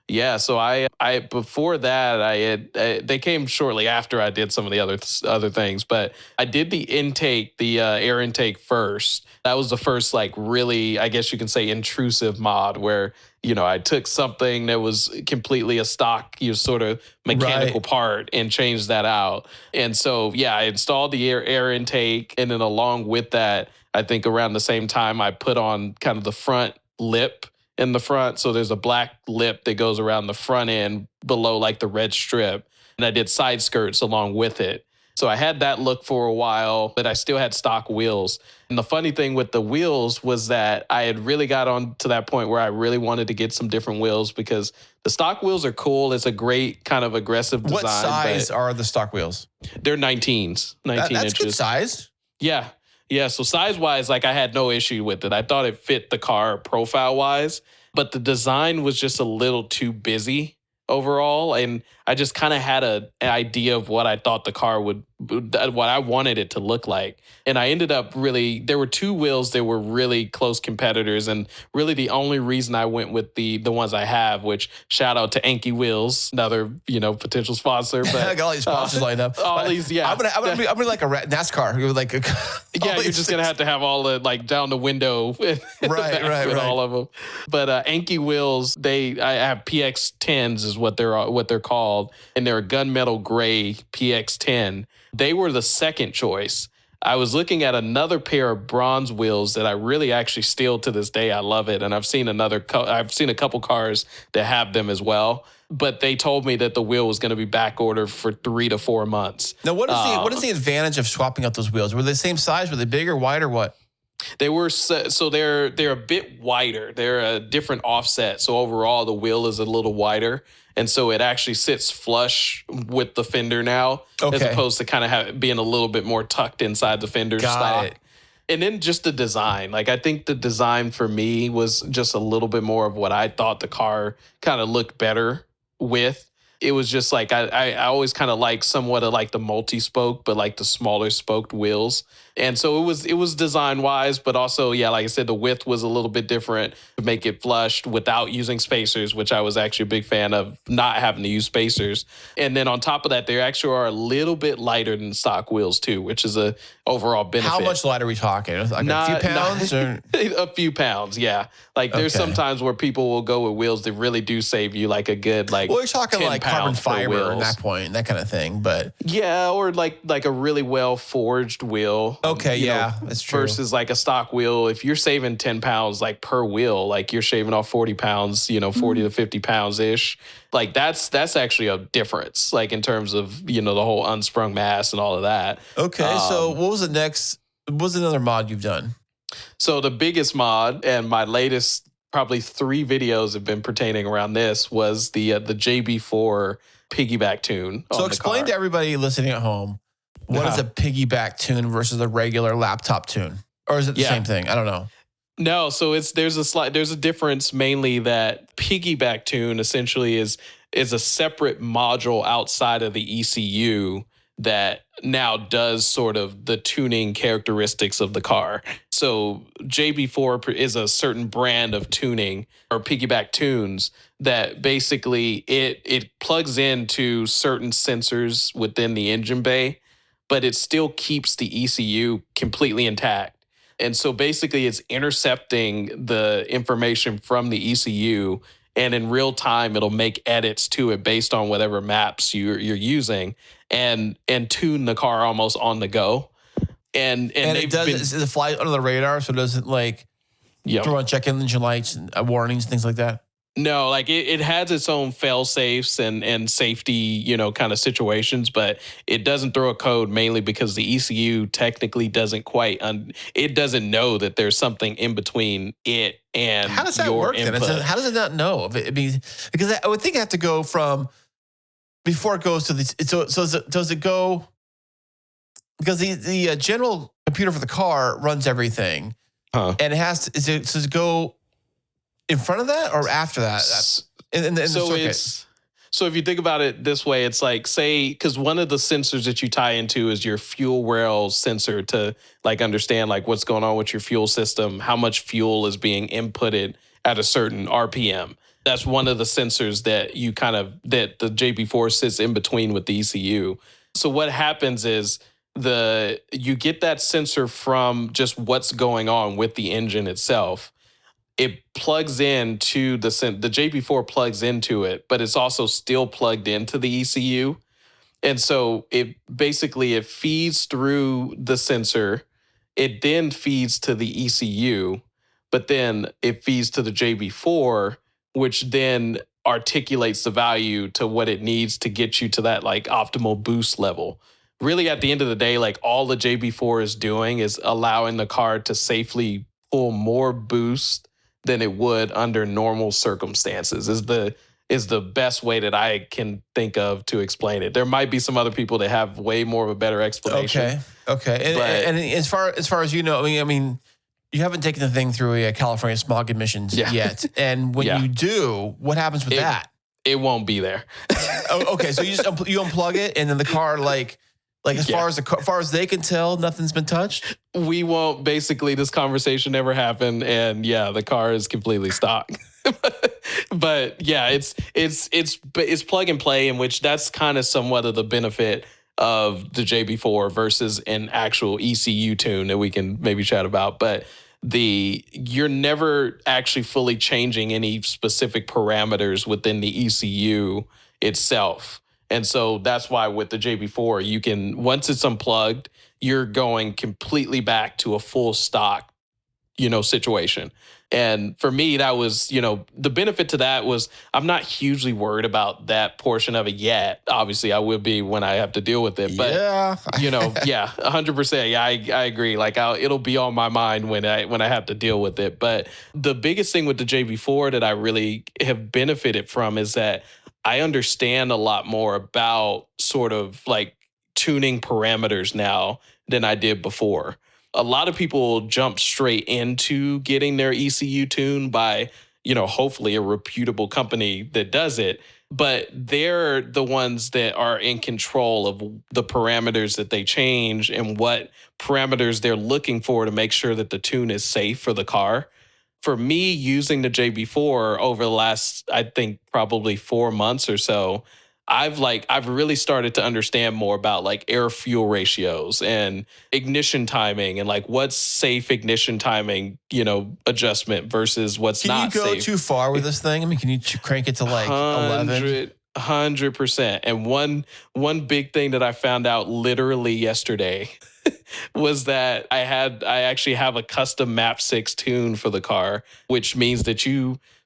Yeah, so I before that I had they came shortly after I did some of the other things, but I did the intake, the air intake first. That was the first like really, I guess you can say, intrusive mod where I took something that was completely a stock, sort of mechanical part and changed that out. And so yeah, I installed the air intake, and then along with that, I think around the same time I put on kind of the front lip in the front. So there's a black lip that goes around the front end below like the red strip. And I did side skirts along with it. So I had that look for a while, but I still had stock wheels. And the funny thing with the wheels was that I had really got on to that point where I really wanted to get some different wheels because the stock wheels are cool. It's a great kind of aggressive design. What size are the stock wheels? They're 19s, 19 that's inches. Good size. Yeah. Yeah, so size-wise, like I had no issue with it. I thought it fit the car profile-wise, but the design was just a little too busy overall. And I just kind of had an idea of what I thought the car what I wanted it to look like. And I ended up there were two wheels that were really close competitors. And really the only reason I went with the ones I have, which shout out to Enkei wheels, another, potential sponsor. But I got all these sponsors lined up. All these, yeah. I'm gonna be like a NASCAR. You're like yeah, you're just going to have all the like down the window. right. All of them. But Enkei wheels, I have PX10s is what they're called. And they're a gunmetal gray PX10. They were the second choice. I was looking at another pair of bronze wheels that I really actually still to this day. I love it. And I've seen a couple cars that have them as well. But they told me that the wheel was going to be back ordered for 3 to 4 months. Now, what is the advantage of swapping out those wheels? Were they the same size? Were they bigger, wider, what? They were so they're a bit wider. They're a different offset. So overall, the wheel is a little wider, and so it actually sits flush with the fender now, as opposed to kind of being a little bit more tucked inside the fender stock. And then just the design. Like I think the design for me was just a little bit more of what I thought the car kind of looked better with. It was just like I always kind of like somewhat of like the multi-spoke, but like the smaller spoked wheels. And so it was design wise, but also, yeah, like I said, the width was a little bit different to make it flushed without using spacers, which I was actually a big fan of not having to use spacers. And then on top of that, they actually are a little bit lighter than stock wheels too, which is a overall benefit. How much lighter are we talking? Like a few pounds? Or? A few pounds, yeah. Like there's sometimes where people will go with wheels that really do save you like a good well, you're talking like carbon fiber at that point, that kind of thing. But yeah, or like a really well forged wheel. Okay, that's true. Versus like a stock wheel, if you're saving 10 pounds like per wheel, like you're shaving off 40 pounds, 40 to 50 pounds ish. Like that's actually a difference, like in terms of, the whole unsprung mass and all of that. Okay, so what was the next? What was another mod you've done? So the biggest mod and my latest probably 3 videos have been pertaining around this was the JB4 Piggyback Tune. So explain to everybody listening at home, what is a piggyback tune versus a regular laptop tune? Or is it the same thing? I don't know. No, so there's a difference, mainly that piggyback tune essentially is a separate module outside of the ECU that now does sort of the tuning characteristics of the car. So JB4 is a certain brand of tuning or piggyback tunes that basically it plugs into certain sensors within the engine bay, but it still keeps the ECU completely intact. And so basically it's intercepting the information from the ECU, and in real time it'll make edits to it based on whatever maps you're using and tune the car almost on the go. And does it fly under the radar, so it doesn't like throw on check engine lights and warnings and things like that? No, like it has its own fail safes and safety, kind of situations, but it doesn't throw a code mainly because the ECU technically doesn't quite, it doesn't know that there's something in between it and how does that your work input. Then? How does it not know? Because I would think I have to go from before it goes to the, so does it go, because the general computer for the car runs everything and it has to, does it go in front of that or after that? In the circuit? So if you think about it this way, it's like, say, because one of the sensors that you tie into is your fuel rail sensor to like understand like what's going on with your fuel system, how much fuel is being inputted at a certain RPM. That's one of the sensors that that the JB4 sits in between with the ECU. So what happens is you get that sensor from just what's going on with the engine itself. It plugs into the JB4 plugs into it, but it's also still plugged into the ECU. And so it feeds through the sensor. It then feeds to the ECU, but then it feeds to the JB4, which then articulates the value to what it needs to get you to that like optimal boost level. Really, at the end of the day, like all the JB4 is doing is allowing the car to safely pull more boost than it would under normal circumstances is the best way that I can think of to explain it. There might be some other people that have way more of a better explanation. Okay. And as far as you know, I mean, you haven't taken the thing through a California smog emissions yet. And when you do, what happens with that? It won't be there. Okay, so you just you unplug it, and then the car as far as they can tell, nothing's been touched. We won't. Basically, this conversation never happened, and the car is completely stock. But yeah, it's plug and play, in which that's kind of somewhat of the benefit of the JB4 versus an actual ECU tune that we can maybe chat about. But you're never actually fully changing any specific parameters within the ECU itself. And so that's why with the JB4, you can, once it's unplugged, you're going completely back to a full stock, situation. And for me, that was, the benefit to that was I'm not hugely worried about that portion of it yet. Obviously, I will be when I have to deal with it. But, 100%. Yeah, I agree. Like it'll be on my mind when I have to deal with it. But the biggest thing with the JB4 that I really have benefited from is that I understand a lot more about sort of like tuning parameters now than I did before. A lot of people jump straight into getting their ECU tuned by, hopefully a reputable company that does it. But they're the ones that are in control of the parameters that they change and what parameters they're looking for to make sure that the tune is safe for the car. For me, using the JB4 over the last, I think, probably 4 months or so, I've really started to understand more about like air fuel ratios and ignition timing and like what's safe ignition timing, adjustment versus what's not safe. Can you go too far with this thing? I mean, can you crank it to like 11? 100%. And one big thing that I found out literally yesterday was that I actually have a custom map 6 tune for the car, which means that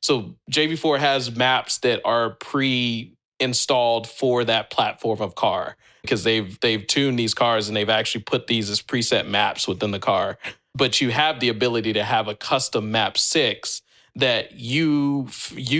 so JB4 has maps that are pre-installed for that platform of car because they've tuned these cars and they've actually put these as preset maps within the car. But you have the ability to have a custom map 6 that you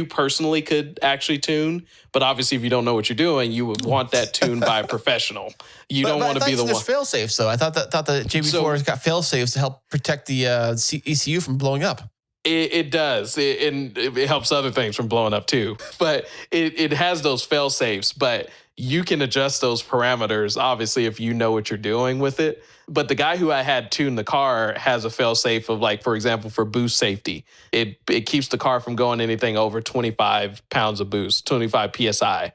personally could actually tune. But obviously, if you don't know what you're doing, you would want that tuned by a professional. You don't want to be the one. There's fail safes, though. I thought the JB4 has got fail safes to help protect the ECU from blowing up. It does. And it helps other things from blowing up too. But it has those fail safes. But you can adjust those parameters, obviously, if you know what you're doing with it. But the guy who I had tune the car has a fail safe of, like, for example, for boost safety. It keeps the car from going anything over 25 pounds of boost, 25 PSI,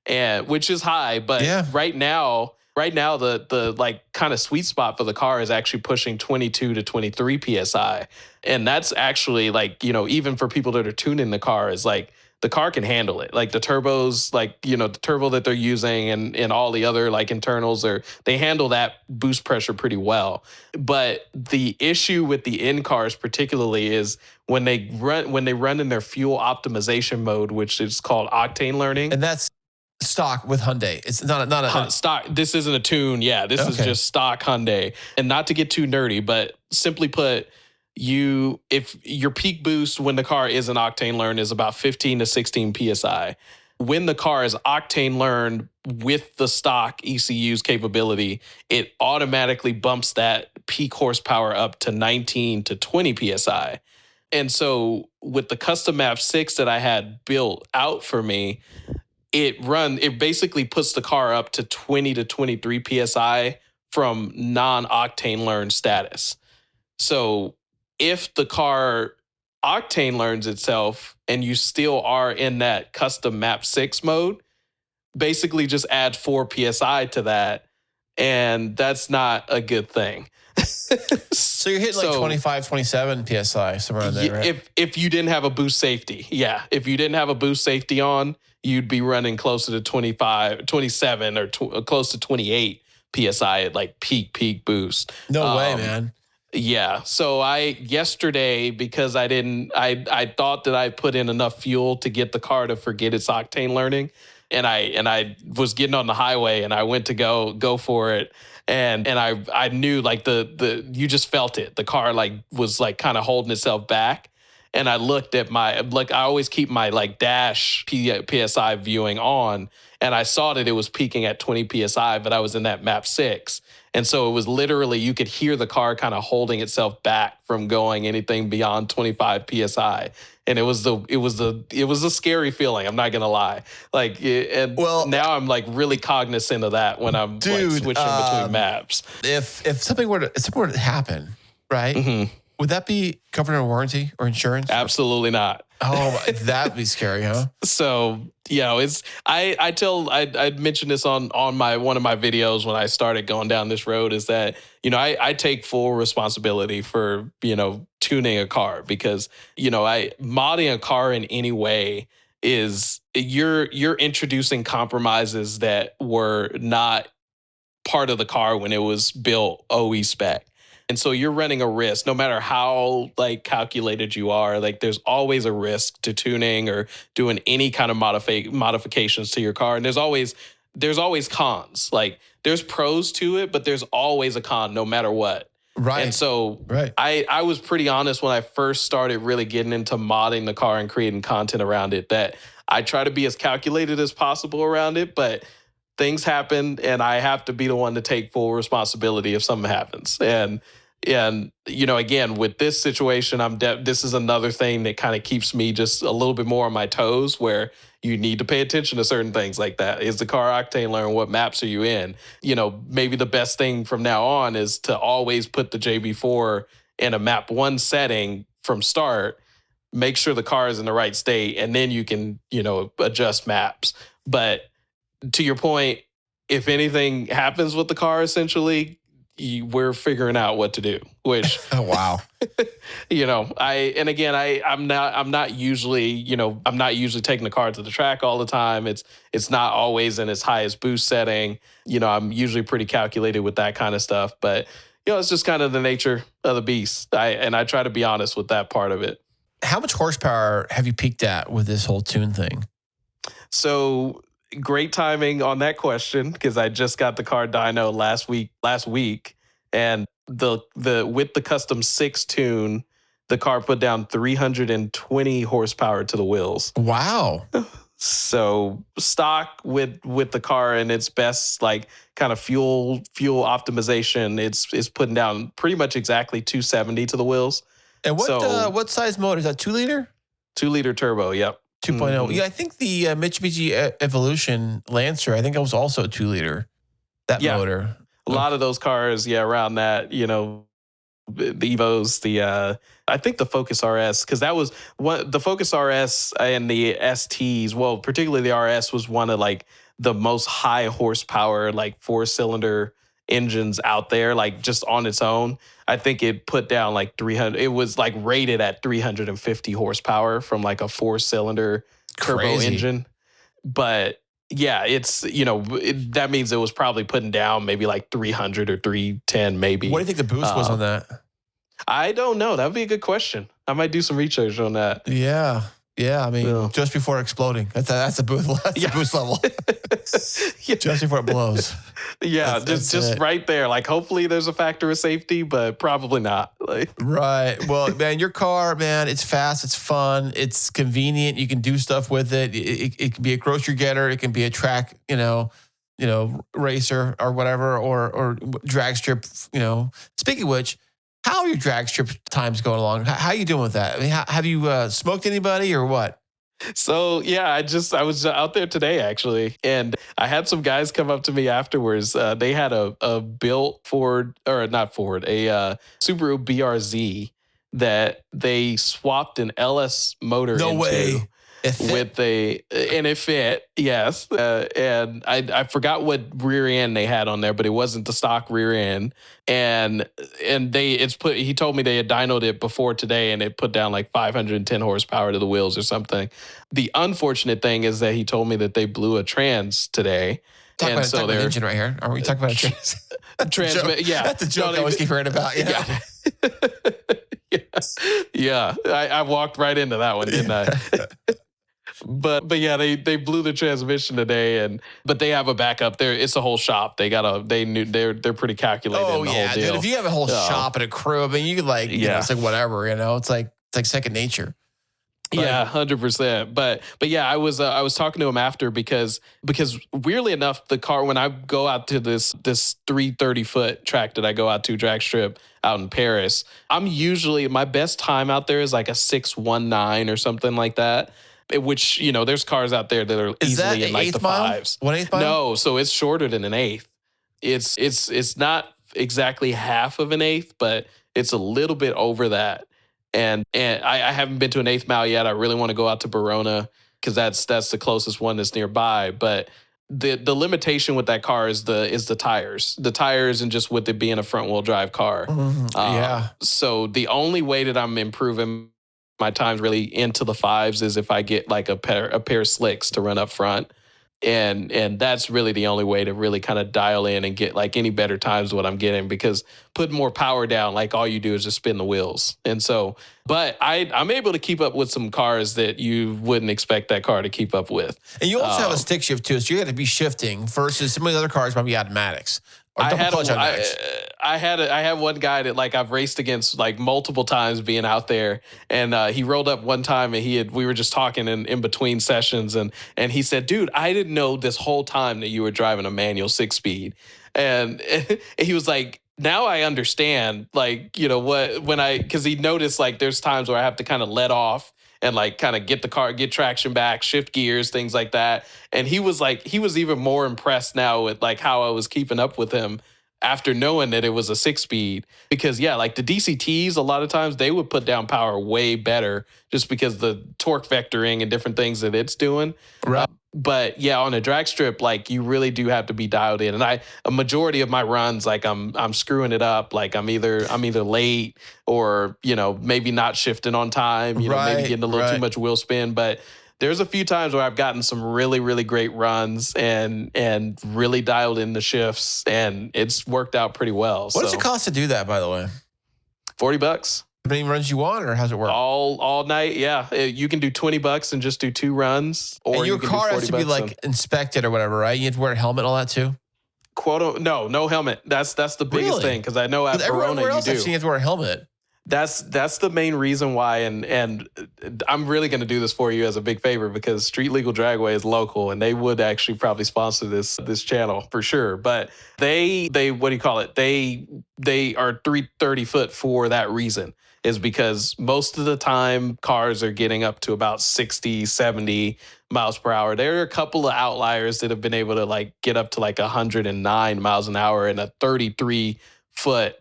and which is high. But right now, the like kind of sweet spot for the car is actually pushing 22 to 23 PSI. And that's actually like, even for people that are tuning the car is like, the car can handle it. Like the turbos, like, the turbo that they're using and all the other like internals they handle that boost pressure pretty well. But the issue with the N cars particularly is when they run in their fuel optimization mode, which is called octane learning. And that's stock with Hyundai. It's not a stock. This isn't a tune. Yeah, this is just stock Hyundai. And not to get too nerdy, but simply put, if your peak boost when the car isn't octane learned is about 15 to 16 PSI. When the car is octane learned with the stock ECU's capability, it automatically bumps that peak horsepower up to 19 to 20 PSI. And so with the custom map 6 that I had built out for me, it basically puts the car up to 20 to 23 PSI from non-octane learned status. So if the car Octane learns itself and you still are in that custom map 6 mode, basically just add 4 psi to that, and that's not a good thing. So you're hitting like 25, 27 psi, somewhere in there, right? If you didn't have a boost safety, yeah. If you didn't have a boost safety on, you'd be running closer to 25, 27, or close to 28 psi at like peak boost. No way, man. Yeah. So yesterday, because I thought that I put in enough fuel to get the car to forget its octane learning. And I was getting on the highway and I went to go for it. And I knew like you just felt it. The car like was like kind of holding itself back. And I looked at I always keep my like dash PSI viewing on. And I saw that it was peaking at 20 PSI, but I was in that map 6. And so it was literally, you could hear the car kind of holding itself back from going anything beyond 25 PSI. And it was a scary feeling. I'm not going to lie. Now I'm like really cognizant of that when I'm like switching between maps. If something were to happen, right? Mm-hmm. Would that be covered in warranty or insurance? Absolutely not. Oh, that'd be scary, huh? So, I mentioned this on one of my videos when I started going down this road, is that, I take full responsibility for, tuning a car, because, modding a car in any way is you're introducing compromises that were not part of the car when it was built OE spec. And so you're running a risk, no matter how like calculated you are. Like there's always a risk to tuning or doing any kind of modifications to your car. And there's always cons. Like there's pros to it, but there's always a con, no matter what. Right. And so I was pretty honest when I first started really getting into modding the car and creating content around it, that I try to be as calculated as possible around it, but things happen and I have to be the one to take full responsibility if something happens. And again, with this situation, this is another thing that kind of keeps me just a little bit more on my toes, where you need to pay attention to certain things like that. Is the car octane learn? What maps are you in? Maybe the best thing from now on is to always put the JB4 in a map 1 setting from start, make sure the car is in the right state, and then you can, adjust maps. But to your point, if anything happens with the car, essentially, we're figuring out what to do. Which, oh wow, I'm not usually taking the car to the track all the time. It's not always in its highest boost setting. I'm usually pretty calculated with that kind of stuff. But it's just kind of the nature of the beast. I try to be honest with that part of it. How much horsepower have you peaked at with this whole tune thing? So, great timing on that question, because I just got the car dyno last week, and the with the custom 6 tune, the car put down 320 horsepower to the wheels. Wow. So stock with the car and its best like kind of fuel optimization, it's putting down pretty much exactly 270 to the wheels. And what size motor is that? 2 liter? 2 liter turbo. Yep. 2.0. Mm-hmm. Yeah, I think the Mitsubishi Evolution Lancer, I think it was also a 2 liter, that motor. A lot of those cars, around that, the Evos, I think the Focus RS, because that was the Focus RS and the STs, well, particularly the RS was one of like the most high horsepower, like 4-cylinder engines out there, like just on its own. I think it put down like 300. It was like rated at 350 horsepower from like a 4-cylinder turbo engine. But yeah, it's, that means it was probably putting down maybe like 300 or 310 maybe. What do you think the boost was on that? I don't know. That would be a good question. I might do some research on that. Yeah. Yeah, I mean, just before exploding. That's a boost. That's a boost level. Just before it blows. Yeah, just right there. Like, hopefully there's a factor of safety, but probably not. Like, right. Well, man, your car, man, it's fast, it's fun, it's convenient. You can do stuff with it. It can be a grocery getter. It can be a track, racer or whatever, or drag strip. Speaking of which, how are your drag strip times going along? How are you doing with that? I mean, have you smoked anybody or what? So, yeah, I was out there today, actually, and I had some guys come up to me afterwards. They had a built Subaru BRZ, that they swapped an LS motor No into. way. And it fit, yes. And I forgot what rear end they had on there, but it wasn't the stock rear end. And he told me they had dynoed it before today, and it put down like 510 horsepower to the wheels or something. The unfortunate thing is that he told me that they blew a trans today. Talk about an engine right here. Are we talking about a trans? Yeah, that's the joke I always keep hearing about. Yeah. Yeah. I walked right into that one, didn't I? But yeah, they blew the transmission today, but they have a backup there. It's a whole shop. They're pretty calculated. Oh in the yeah, whole deal. dude. If you have a whole shop and a crew, I mean, you could it's like whatever, it's like second nature. But, yeah, 100%. But yeah, I was talking to him after because weirdly enough, the car, when I go out to this 330-foot track that I go out to, drag strip out in Paris, I'm usually, my best time out there is like a 619 or something like that. Which, there's cars out there that are easily in like the fives. 1/8 mile? No, so it's shorter than an eighth. It's not exactly half of an eighth, but it's a little bit over that. And I haven't been to an 1/8 mile yet. I really want to go out to Verona because that's the closest one that's nearby. But the limitation with that car is the tires, and just with it being a front wheel drive car. Yeah. So the only way that I'm improving my times really into the fives is if I get like a pair of slicks to run up front. And that's really the only way to really kind of dial in and get like any better times what I'm getting, because putting more power down, like all you do is just spin the wheels. And so, but I'm able to keep up with some cars that you wouldn't expect that car to keep up with. And you also have a stick shift too, so you got to be shifting versus some of the other cars might be automatics. I had one guy that like I've raced against like multiple times being out there, and he rolled up one time and we were just talking in between sessions, and he said, "Dude, I didn't know this whole time that you were driving a manual 6-speed," and he was like, "Now I understand, like, because he noticed like there's times where I have to kind of let off and like kind of get traction back, shift gears, things like that." And he was even more impressed now with like how I was keeping up with him after knowing that it was a 6-speed, because yeah, like the DCTs, a lot of times they would put down power way better just because the torque vectoring and different things that it's doing. Right. But yeah, on a drag strip, like you really do have to be dialed in. And a majority of my runs, like I'm screwing it up. Like I'm either late or, maybe not shifting on time, maybe getting a little too much wheel spin. But there's a few times where I've gotten some really, really great runs and really dialed in the shifts, and it's worked out pretty well. What does it cost to do that, by the way? $40. How many runs you want, or how's it work? All night, yeah. You can do $20 and just do 2 runs, or and your you can car do $40 has to be like inspected or whatever, right? You have to wear a helmet and all that too. No helmet. That's the biggest thing, because I know at Verona you do. I've seen you have to wear a helmet. That's the main reason why, and I'm really going to do this for you as a big favor, because Street Legal Dragway is local, and they would actually probably sponsor this channel for sure. But they what do you call it? They are 330 foot for that reason, is because most of the time cars are getting up to about 60, 70 miles per hour. There are a couple of outliers that have been able to like get up to like 109 miles an hour in a 33 foot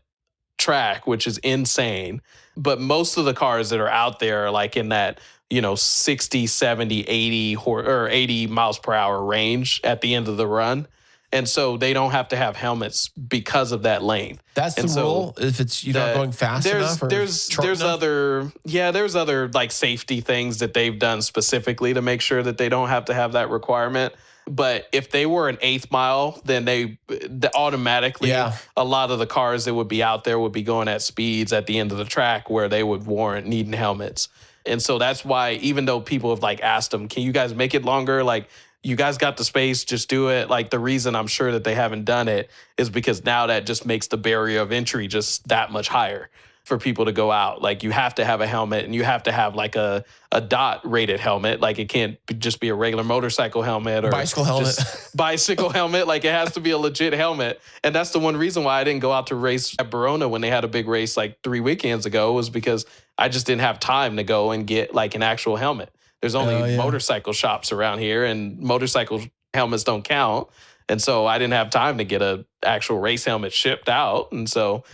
track, which is insane. But most of the cars that are out there are like in that 60, 70, 80 or 80 miles per hour range at the end of the run. And so they don't have to have helmets because of that length. That's the rule. If it's not going fast enough. There's other like safety things that they've done specifically to make sure that they don't have to have that requirement. But if they were an 1/8 mile, then they automatically, a lot of the cars that would be out there would be going at speeds at the end of the track where they would warrant needing helmets. And so that's why, even though people have like asked them, can you guys make it longer? Like, you guys got the space, just do it. Like, the reason I'm sure that they haven't done it is because now that just makes the barrier of entry just that much higher for people to go out. Like, you have to have a helmet, and you have to have like a dot rated helmet. Like, it can't just be a regular motorcycle helmet or bicycle helmet. Bicycle helmet. Like, it has to be a legit helmet. And that's the one reason why I didn't go out to race at Verona when they had a big race like 3 weekends ago, was because I just didn't have time to go and get like an actual helmet. There's only motorcycle shops around here, and motorcycle helmets don't count. And so I didn't have time to get a actual race helmet shipped out. And so,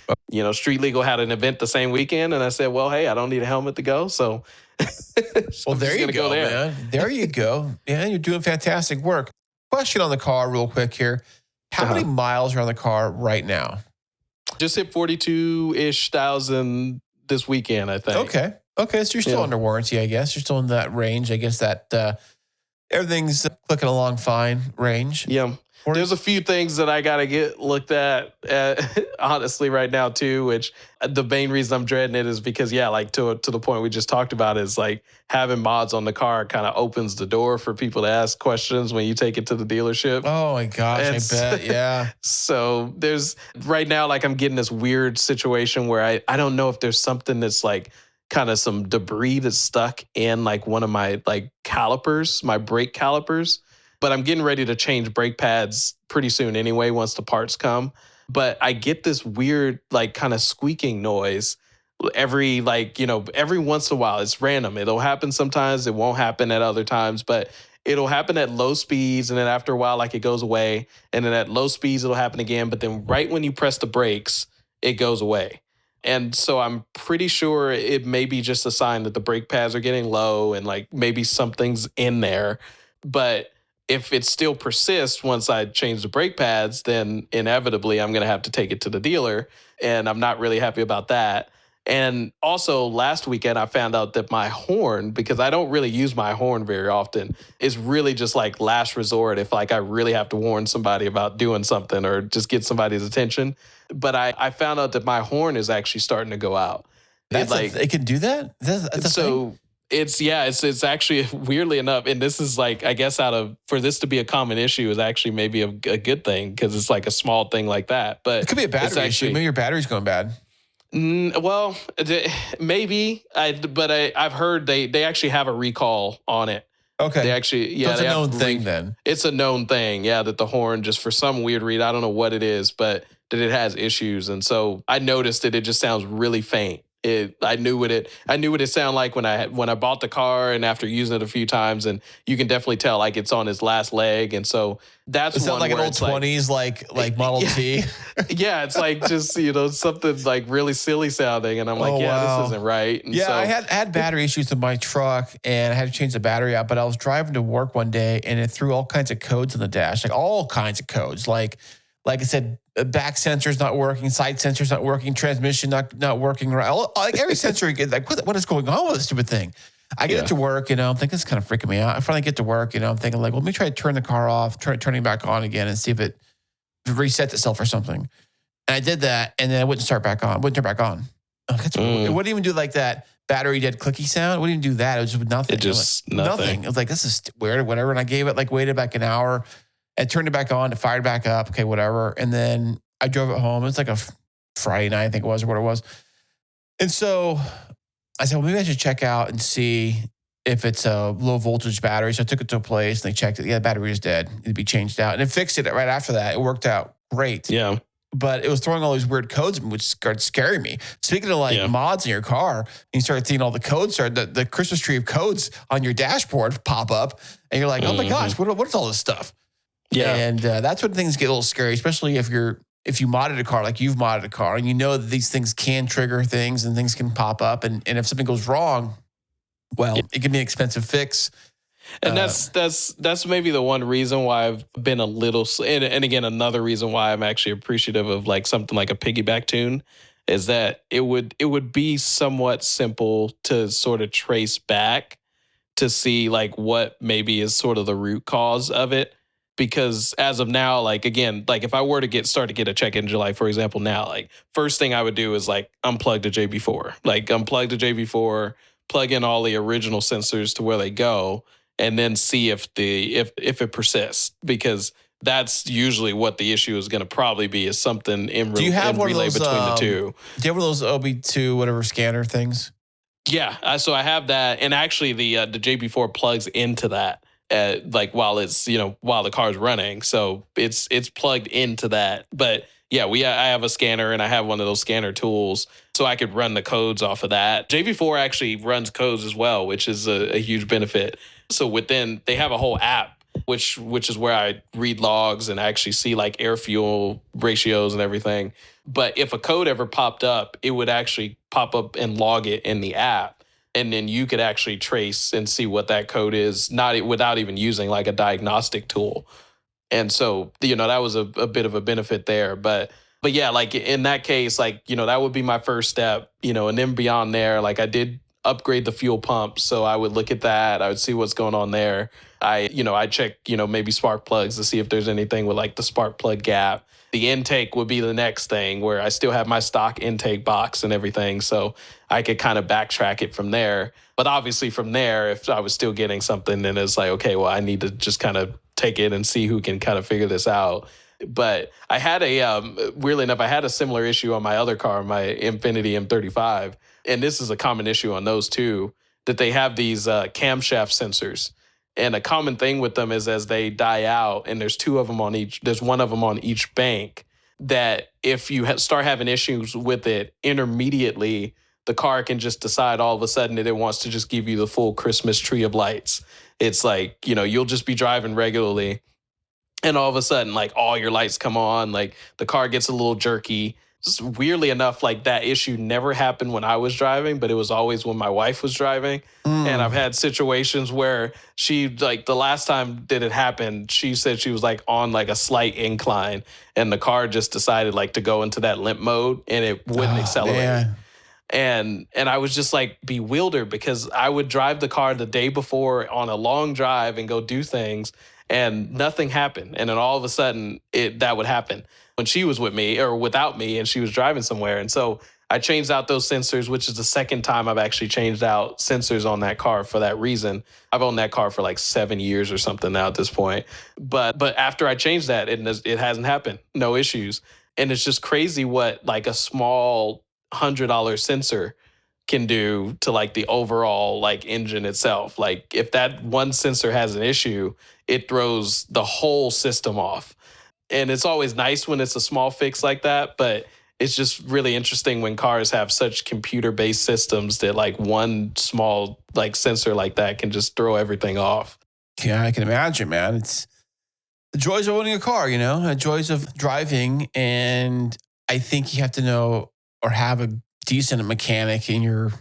Street Legal had an event the same weekend. And I said, well, hey, I don't need a helmet to go. So, well, there you go, man. There you go. Yeah, you're doing fantastic work. Question on the car real quick here. How many miles are on the car right now? Just hit 42-ish thousand this weekend, I think. Okay. So you're still under warranty, I guess. You're still in that range. I guess that everything's clicking along fine range. Yeah. There's a few things that I got to get looked at, honestly, right now, too, which the main reason I'm dreading it is because, to the point we just talked about is like having mods on the car kind of opens the door for people to ask questions when you take it to the dealership. Oh, my gosh, I bet. Yeah. So there's right now, like I'm getting this weird situation where I don't know if there's something that's like kind of some debris that's stuck in like one of my like calipers, my brake calipers. But I'm getting ready to change brake pads pretty soon anyway, once the parts come. But I get this weird, like, kind of squeaking noise every once in a while. It's random. It'll happen sometimes. It won't happen at other times. But it'll happen at low speeds. And then after a while, like, it goes away. And then at low speeds, it'll happen again. But then right when you press the brakes, it goes away. And so I'm pretty sure it may be just a sign that the brake pads are getting low and, like, maybe something's in there. But if it still persists once I change the brake pads, then inevitably I'm going to have to take it to the dealer. And I'm not really happy about that. And also last weekend, I found out that my horn, because I don't really use my horn very often, is really just like last resort if like I really have to warn somebody about doing something or just get somebody's attention. But I found out that my horn is actually starting to go out. It can do that? That's so thing? It's actually weirdly enough, and this is like, I guess for this to be a common issue is actually maybe a good thing because it's like a small thing like that. But it could be a battery issue. Maybe your battery's going bad. Well, maybe. I've heard they actually have a recall on it. Okay. They actually, so it's a known thing then. It's a known thing, yeah, that the horn just for some weird reason, I don't know what it is, but that it has issues. And so I noticed that it just sounds really faint. I knew what it sounded like when I bought the car and after using it a few times, and you can definitely tell like it's on its last leg, and so that's it sounds like an old 20s like Model T. Yeah, it's like just something like really silly sounding, and I'm like, this isn't right. And I had battery issues with my truck, and I had to change the battery out. But I was driving to work one day, and it threw all kinds of codes on the dash, like all kinds of codes, like I said, back sensor's not working, side sensor's not working, transmission not working right. Like every sensor you get, like what is going on with this stupid thing? I get it to work, I'm thinking it's kind of freaking me out. I finally get to work, I'm thinking like, well, let me try to turn the car off, turning it back on again and see if it resets itself or something. And I did that, and then it wouldn't turn back on. It wouldn't even do like that battery dead clicky sound. It wouldn't even do that. It was just nothing. Nothing. It was like, this is weird or whatever. And I gave it waited back an hour. I turned it back on, it fired back up, okay, whatever. And then I drove it home. It was like a Friday night, I think it was, or what it was. And so I said, well, maybe I should check out and see if it's a low voltage battery. So I took it to a place and they checked it. Yeah, the battery was dead. It'd be changed out. And it fixed it right after that. It worked out great. Yeah. But it was throwing all these weird codes, which started scaring me. Speaking of mods in your car, and you start seeing all the codes, the Christmas tree of codes on your dashboard pop up. And you're like, oh my gosh, what is all this stuff? Yeah. And that's when things get a little scary, especially if you modded a car, like you've modded a car, and you know that these things can trigger things and things can pop up. And if something goes wrong, well, it can be an expensive fix. And that's maybe the one reason why I've been a little, and again, another reason why I'm actually appreciative of like something like a piggyback tune is that it would be somewhat simple to sort of trace back to see like what maybe is sort of the root cause of it. Because as of now, like, again, like if I were to start to get a check engine light, for example, now, like first thing I would do is like unplug the JB4, like unplug the JB4, plug in all the original sensors to where they go, and then see if it persists, because that's usually what the issue is going to probably be, is something in relay between the two. Do you have one of those OB2 whatever scanner things? Yeah, so I have that, and actually the JB4 plugs into that. Like while the car's running, so it's plugged into that. But yeah, I have a scanner, and I have one of those scanner tools, so I could run the codes off of that. JB4 actually runs codes as well, which is a huge benefit. So they have a whole app which is where I read logs and actually see like air fuel ratios and everything. But if a code ever popped up, it would actually pop up and log it in the app. And then you could actually trace and see what that code is, not without even using like a diagnostic tool. And so, that was a bit of a benefit there. But yeah, like in that case, like, that would be my first step, and then beyond there, like I did upgrade the fuel pump. So I would look at that. I would see what's going on there. I check, maybe spark plugs to see if there's anything with like the spark plug gap. The intake would be the next thing, where I still have my stock intake box and everything. So I could kind of backtrack it from there. But obviously from there, if I was still getting something, then it's like, okay, well, I need to just kind of take it and see who can kind of figure this out. But I had weirdly enough, I had a similar issue on my other car, my Infiniti M35. And this is a common issue on those too, that they have these camshaft sensors. And a common thing with them is as they die out, and there's one of them on each bank, that if you start having issues with it intermediately, the car can just decide all of a sudden that it wants to just give you the full Christmas tree of lights. It's like, you'll just be driving regularly, and all of a sudden, like all your lights come on, like the car gets a little jerky. Just weirdly enough, like that issue never happened when I was driving, but it was always when my wife was driving. And I've had situations where she, like the last time that it happened, she said she was like on like a slight incline, and the car just decided like to go into that limp mode, and it wouldn't accelerate. Man. And I was just like bewildered, because I would drive the car the day before on a long drive and go do things, and nothing happened. And then all of a sudden that would happen when she was with me or without me, and she was driving somewhere. And so I changed out those sensors, which is the second time I've actually changed out sensors on that car for that reason. I've owned that car for like 7 years or something now at this point. But after I changed that, it hasn't happened. No issues. And it's just crazy what like a small $100 sensor can do to like the overall like engine itself. Like if that one sensor has an issue, it throws the whole system off. And it's always nice when it's a small fix like that, but it's just really interesting when cars have such computer-based systems that like one small like sensor like that can just throw everything off. Yeah, I can imagine, man. It's the joys of owning a car, the joys of driving. And I think you have to know or have a decent mechanic in your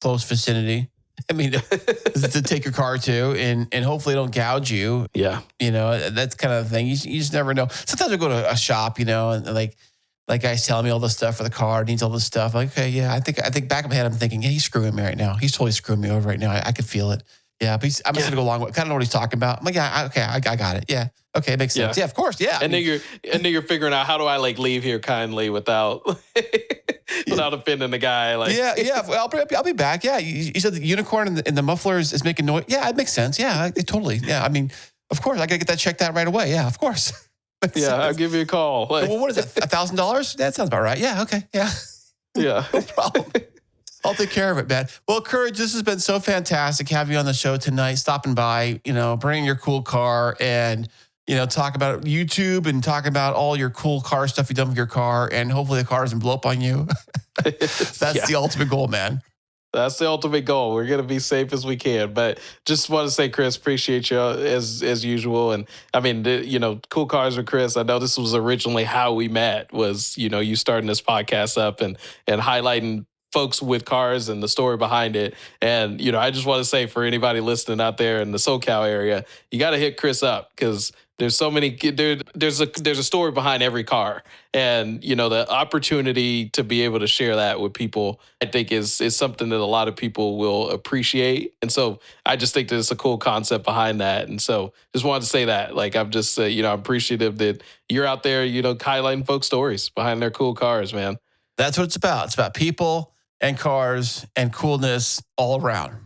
close vicinity. I mean, to take your car to, and hopefully don't gouge you. Yeah. That's kind of the thing. You just never know. Sometimes I go to a shop, and like guys telling me all this stuff for the car, needs all this stuff. Like, okay, yeah, I think back of my head, I'm thinking, yeah, he's screwing me right now. He's totally screwing me over right now. I could feel it. Yeah, but I'm just gonna go along with. Kind of know what he's talking about. I'm like, yeah, okay, I got it. Yeah, okay, it makes sense. Yeah, of course. Yeah, and then you're figuring out, how do I like leave here kindly without offending the guy? Like, yeah. Well, I'll be back. Yeah, you said the unicorn in the muffler is making noise. Yeah, it makes sense. Yeah, totally. Yeah, I mean, of course, I gotta get that checked out right away. Yeah, of course. Yeah, I'll give you a call. Like, well, what is that? $1,000? That sounds about right. Yeah. Okay. Yeah. Yeah. No problem. I'll take care of it, man. Well, Courage, this has been so fantastic having you on the show tonight, stopping by, bringing your cool car and, talk about YouTube and talk about all your cool car stuff you've done with your car. And hopefully the car doesn't blow up on you. That's the ultimate goal, man. That's the ultimate goal. We're going to be safe as we can. But just want to say, Chris, appreciate you as usual. And I mean, Cool Cars with Chris, I know this was originally how we met, was, you starting this podcast up and highlighting folks with cars and the story behind it. And, I just want to say, for anybody listening out there in the SoCal area, you got to hit Chris up, because there's so many, there's a story behind every car. And, the opportunity to be able to share that with people, I think is something that a lot of people will appreciate. And so I just think that it's a cool concept behind that. And so just wanted to say that, like, I'm just, I'm appreciative that you're out there, highlighting folks' stories behind their cool cars, man. That's what it's about. It's about people and cars and coolness all around.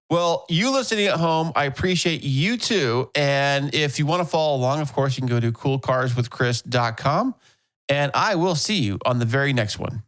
Well, you listening at home, I appreciate you too. And if you want to follow along, of course, you can go to coolcarswithchris.com. And I will see you on the very next one.